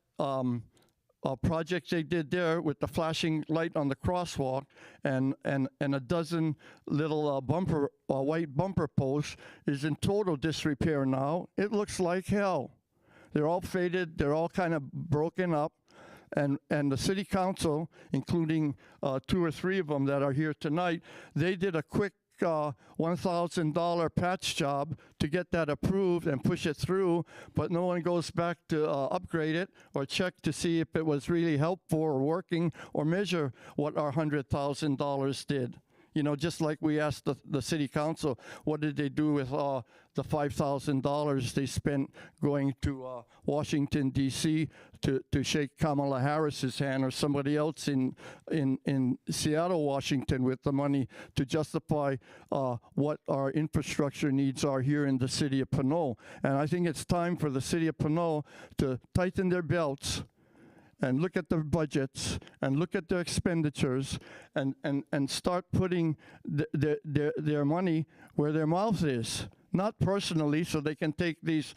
project they did there with the flashing light on the crosswalk and a dozen little white bumper posts is in total disrepair now. It looks like hell. They're all faded. They're all kind of broken up. And the city council, including 2 or 3 of them that are here tonight, they did a quick $1,000 patch job to get that approved and push it through, but no one goes back to upgrade it or check to see if it was really helpful or working, or measure what our $100,000 did. Just like we asked the city council, what did they do with the $5,000 they spent going to Washington, D.C. to shake Kamala Harris's hand, or somebody else in Seattle, Washington, with the money to justify what our infrastructure needs are here in the city of Pinole. And I think it's time for the city of Pinole to tighten their belts and look at their budgets and look at their expenditures and start putting their money where their mouth is. Not personally, so they can take these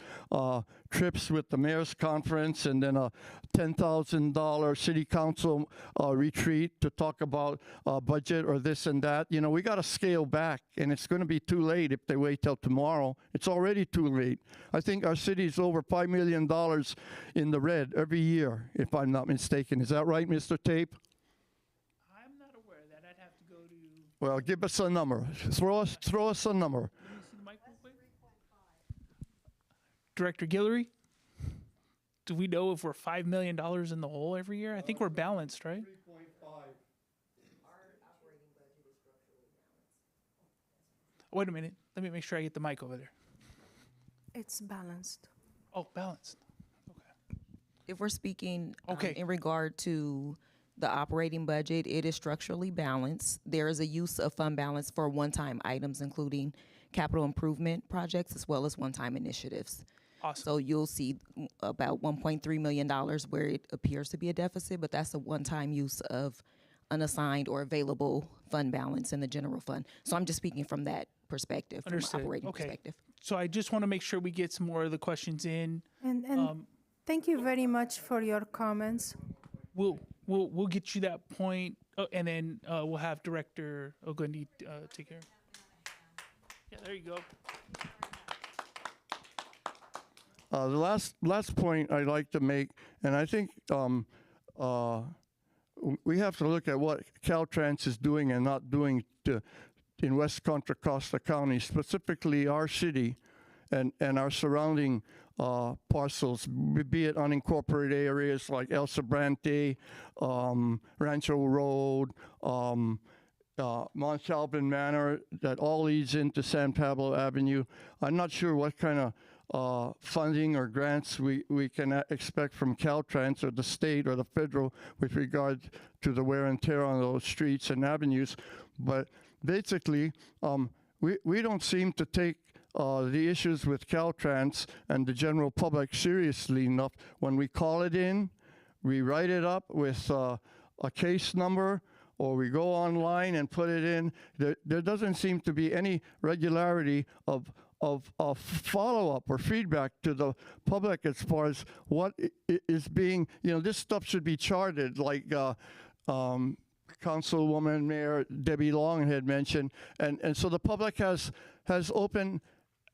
trips with the mayor's conference and then a $10,000 city council retreat to talk about budget or this and that. We got to scale back, and it's going to be too late if they wait till tomorrow. It's already too late. I think our city's over $5 million in the red every year, if I'm not mistaken. Is that right, Mr. Tape? I'm not aware of that. I'd have to go to. Well, give us a number. Throw us a number. Director Guillory, do we know if we're $5 million in the hole every year? I think we're balanced, right? 3.5. Wait a minute. Let me make sure I get the mic over there. It's balanced. Oh, balanced. If we're speaking Okay. in regard to the operating budget, it is structurally balanced. There is a use of fund balance for one-time items, including capital improvement projects as well as one-time initiatives. Awesome. So you'll see about $1.3 million where it appears to be a deficit, but that's a one-time use of unassigned or available fund balance in the general fund. So I'm just speaking from that perspective, Understood. from an operating Okay. perspective. So I just want to make sure we get some more of the questions in. And thank you very much for your comments. We'll get you that point, and then we'll have Director Ogundi take care. Yeah, there you go. The last point I'd like to make, and I think we have to look at what Caltrans is doing and not doing in West Contra Costa County, specifically our city and our surrounding parcels, be it unincorporated areas like El Sobrante, Rancho Road, Mount Calvin Manor, that all leads into San Pablo Avenue. I'm not sure what kind of funding or grants we can expect from Caltrans or the state or the federal with regard to the wear and tear on those streets and avenues. But basically, we don't seem to take the issues with Caltrans and the general public seriously enough. When we call it in, we write it up with a case number, or we go online and put it in. There doesn't seem to be any regularity of follow-up or feedback to the public as far as what is being, this stuff should be charted, like Councilwoman Mayor Debbie Long had mentioned. And so the public has open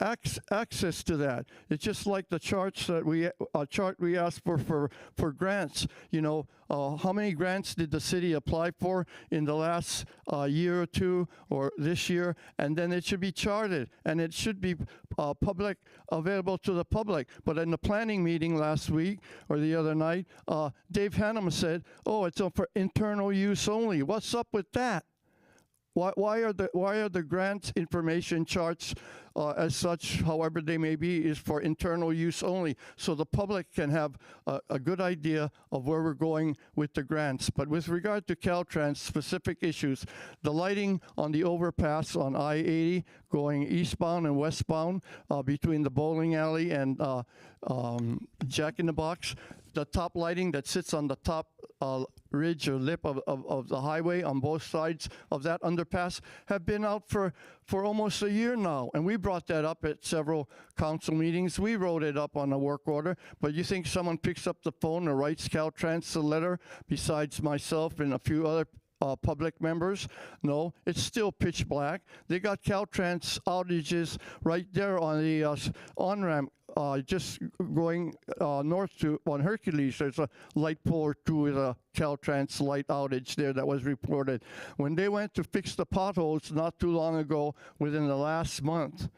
access to that. It's just like the charts that we chart we asked for grants. You know, how many grants did the city apply for in the last year or two or this year? And then it should be charted and it should be public, available to the public. But in the planning meeting last week or the other night, Dave Hannum said, "Oh, it's for internal use only." What's up with that? Why are the grant information charts as such, however they may be, is for internal use only, so the public can have a good idea of where we're going with the grants. But with regard to Caltrans specific issues, the lighting on the overpass on I-80 going eastbound and westbound between the bowling alley and Jack in the Box, the top lighting that sits on the top ridge or lip of the highway on both sides of that underpass have been out for almost a year now. And we brought that up at several council meetings. We wrote it up on a work order. But you think someone picks up the phone or writes Caltrans a letter besides myself and a few other public members? No, it's still pitch black. They got Caltrans outages right there on the on-ramp. Just going north to on Hercules, there's a light pole or two with a Caltrans light outage there that was reported. When they went to fix the potholes not too long ago, within the last month,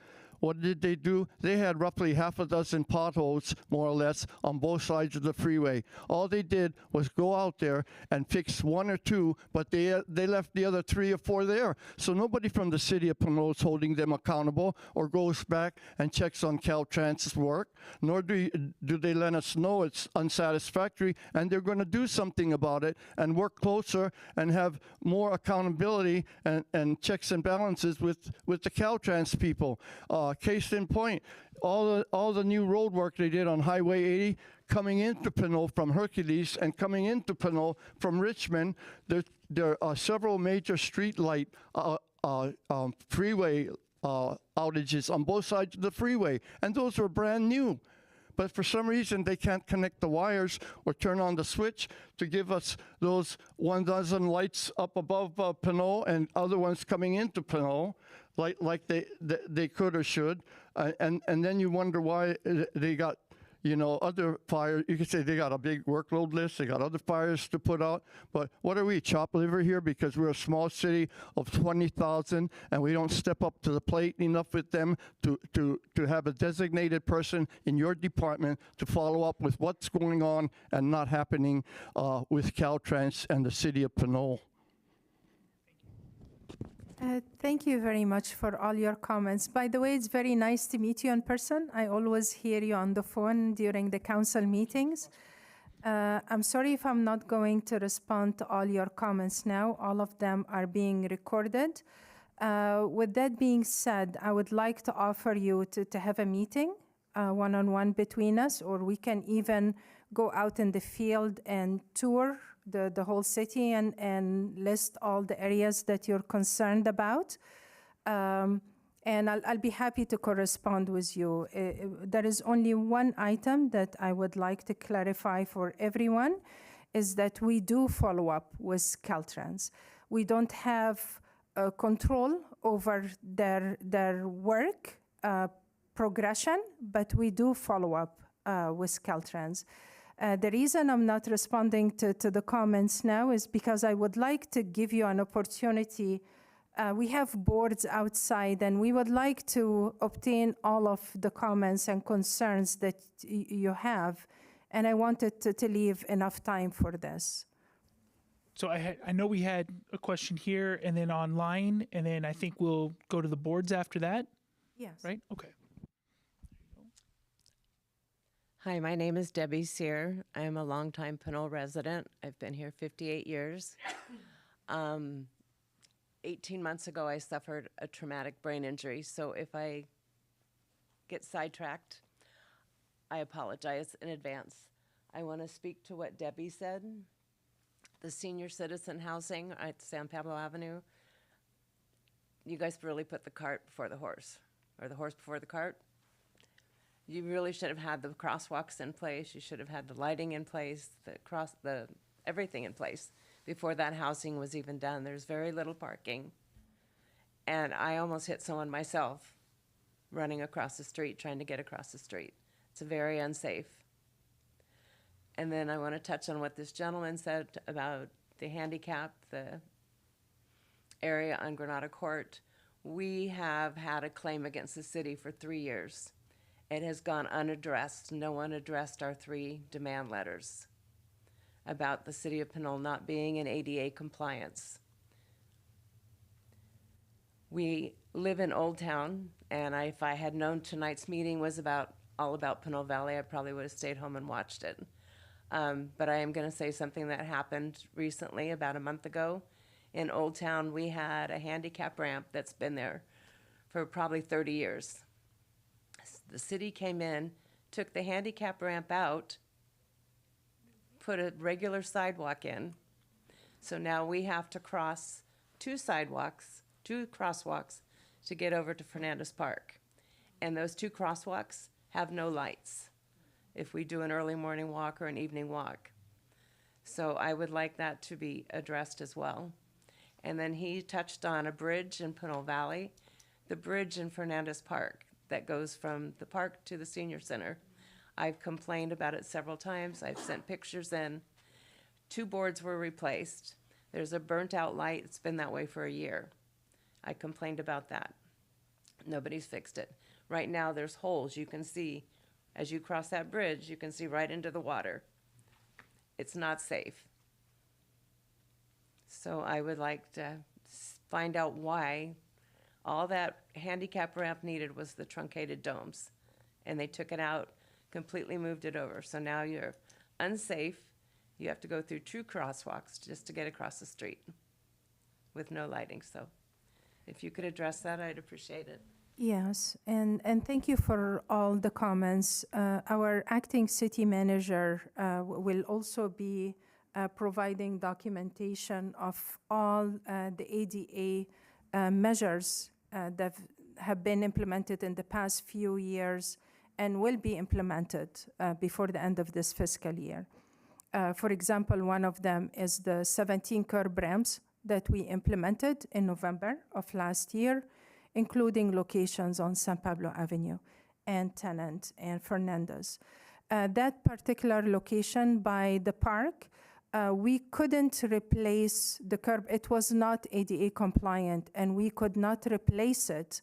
what did they do? They had roughly half a dozen potholes, more or less, on both sides of the freeway. All they did was go out there and fix one or two, but they left the other 3 or 4 there. So nobody from the city of Pinole is holding them accountable or goes back and checks on Caltrans's work, nor do they let us know it's unsatisfactory, and they're going to do something about it and work closer and have more accountability and checks and balances with the Caltrans people. Case in point, all the new road work they did on Highway 80 coming into Pinole from Hercules and coming into Pinole from Richmond, there are several major street light freeway outages on both sides of the freeway, and those were brand new. But for some reason, they can't connect the wires or turn on the switch to give us those 1 dozen lights up above Pinole and other ones coming into Pinole, like they could or should. And then you wonder why they got, you know, other fires. You could say they got a big workload list. They got other fires to put out. But what are we, chopped liver here? Because we're a small city of 20,000 and we don't step up to the plate enough with them to have a designated person in your department to follow up with what's going on and not happening with Caltrans and the city of Pinole. Thank you very much for all your comments. By the way, it's very nice to meet you in person. I always hear you on the phone during the council meetings. I'm sorry if I'm not going to respond to all your comments now. All of them are being recorded. With that being said, I would like to offer you to have a meeting one-on-one between us, or we can even go out in the field and tour the whole city and list all the areas that you're concerned about. And I'll be happy to correspond with you. There is only one item that I would like to clarify for everyone, is that we do follow up with Caltrans. We don't have control over their work progression, but we do follow up with Caltrans. The reason I'm not responding to the comments now is because I would like to give you an opportunity. We have boards outside, and we would like to obtain all of the comments and concerns that you have, and I wanted to leave enough time for this. So I know we had a question here and then online, and then I think we'll go to the boards after that. Yes. Right? Okay. Hi, my name is Debbie Sear. I am a longtime Pinole resident. I've been here 58 years. 18 months ago, I suffered a traumatic brain injury, so if I get sidetracked, I apologize in advance. I want to speak to what Debbie said. The senior citizen housing at San Pablo Avenue, you guys really put the cart before the horse, or the horse before the cart. You really should have had the crosswalks in place. You should have had the lighting in place, everything in place before that housing was even done. There's very little parking. And I almost hit someone myself running across the street, trying to get across the street. It's very unsafe. And then I want to touch on what this gentleman said about the handicap, the area on Granada Court. We have had a claim against the city for 3 years. It has gone unaddressed. No one addressed our 3 demand letters about the city of Pinole not being in ADA compliance. We live in Old Town, and if I had known tonight's meeting was all about Pinole Valley, I probably would have stayed home and watched it. But I am going to say something that happened recently, about a month ago. In Old Town, we had a handicap ramp that's been there for probably 30 years. The city came in, took the handicap ramp out, put a regular sidewalk in. So now we have to cross 2 crosswalks to get over to Fernandez Park. And those 2 crosswalks have no lights if we do an early morning walk or an evening walk. So I would like that to be addressed as well. And then he touched on a bridge in Pinole Valley, the bridge in Fernandez Park that goes from the park to the senior center. I've complained about it several times. I've sent pictures in. 2 boards were replaced. There's a burnt out light. It's been that way for a year. I complained about that. Nobody's fixed it. Right now there's holes. You can see, as you cross that bridge, you can see right into the water. It's not safe. So I would like to find out why all that handicap ramp needed was the truncated domes. And they took it out, completely moved it over. So now you're unsafe. You have to go through 2 crosswalks just to get across the street with no lighting. So if you could address that, I'd appreciate it. Yes, and thank you for all the comments. Our acting city manager will also be providing documentation of all the ADA measures that have been implemented in the past few years and will be implemented before the end of this fiscal year. For example, one of them is the 17 curb ramps that we implemented in November of last year, including locations on San Pablo Avenue and Tennant and Fernandez. That particular location by the park, we couldn't replace the curb. It was not ADA compliant, and we could not replace it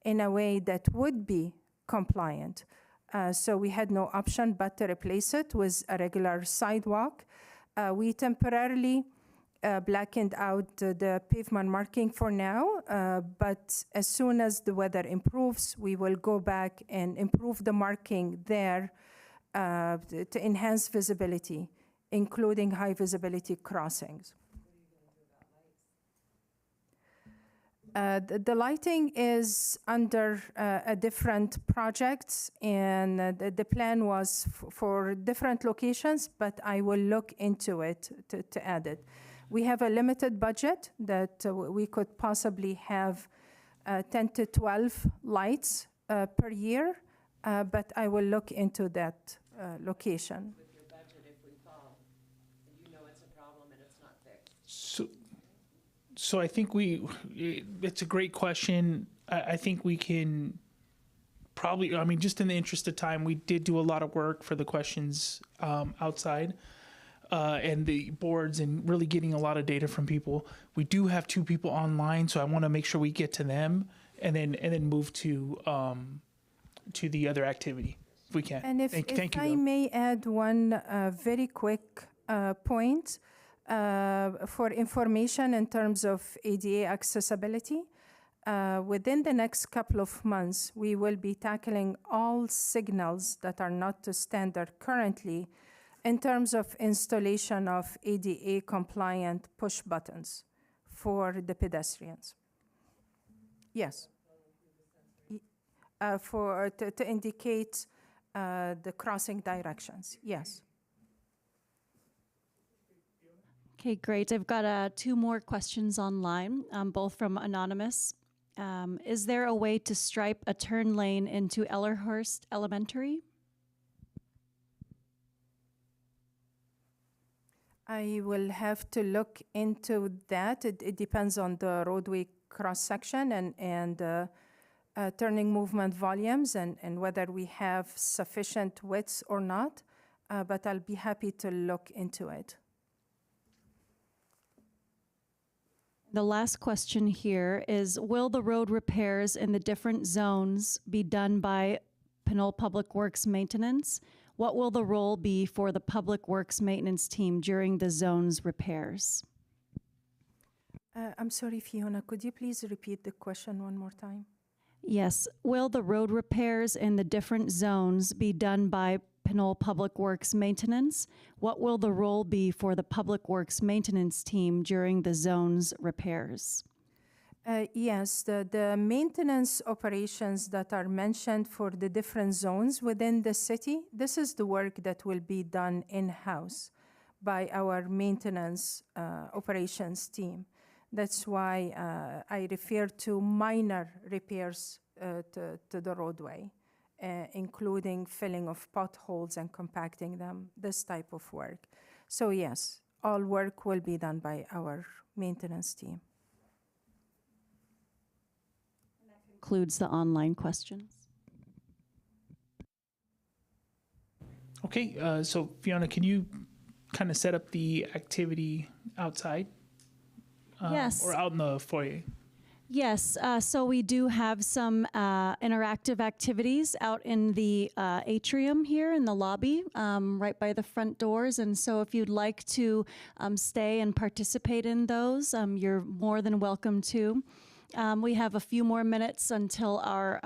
in a way that would be compliant. So we had no option but to replace it with a regular sidewalk. We temporarily blackened out the pavement marking for now, but as soon as the weather improves, we will go back and improve the marking there to enhance visibility, including high visibility crossings. The lighting is under a different project, and the plan was for different locations, but I will look into it to add it. We have a limited budget that we could possibly have 10 to 12 lights per year, but I will look into that location. With your budget, if we fall, you know it's a problem and it's not fixed. So I think it's a great question. I think we can probably, I mean, just in the interest of time, we did do a lot of work for the questions outside and the boards and really getting a lot of data from people. We do have 2 people online, so I want to make sure we get to them and then move to the other activity if we can. And if Thank you, I may add one very quick point. For information in terms of ADA accessibility, within the next couple of months, we will be tackling all signals that are not to standard currently in terms of installation of ADA compliant push buttons for the pedestrians. Yes. To indicate the crossing directions, yes. Okay, great. I've got 2 more questions online, both from Anonymous. Is there a way to stripe a turn lane into Ellerhurst Elementary? I will have to look into that. It depends on the roadway cross-section and turning movement volumes and whether we have sufficient widths or not, but I'll be happy to look into it. The last question here is, will the road repairs in the different zones be done by Pinole Public Works Maintenance? What will the role be for the Public Works Maintenance team during the zone's repairs? I'm sorry, Fiona, could you please repeat the question one more time? Yes. Will the road repairs in the different zones be done by Pinole Public Works Maintenance? What will the role be for the Public Works Maintenance team during the zone's repairs? Yes, the maintenance operations that are mentioned for the different zones within the city, this is the work that will be done in-house by our maintenance operations team. That's why I refer to minor repairs to the roadway, including filling of potholes and compacting them, this type of work. So yes, all work will be done by our maintenance team. Includes the online questions. Okay, so Fiona, can you kind of set up the activity outside? Yes. Or out in the foyer? Yes, so we do have some interactive activities out in the atrium here in the lobby, right by the front doors. And so if you'd like to stay and participate in those, you're more than welcome to. We have a few more minutes until our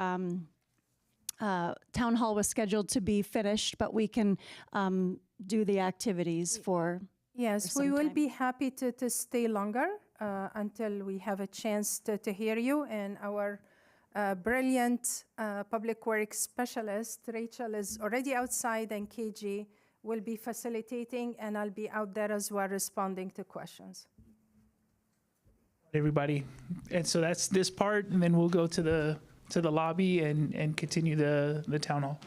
town hall was scheduled to be finished, but we can do the activities for Yes, some we will time. be happy to stay longer until we have a chance to hear you. And our brilliant public works specialist, Rachel, is already outside, and KG will be facilitating, and I'll be out there as well responding to questions. Everybody, and so that's this part, and then we'll go to the lobby and continue the town hall.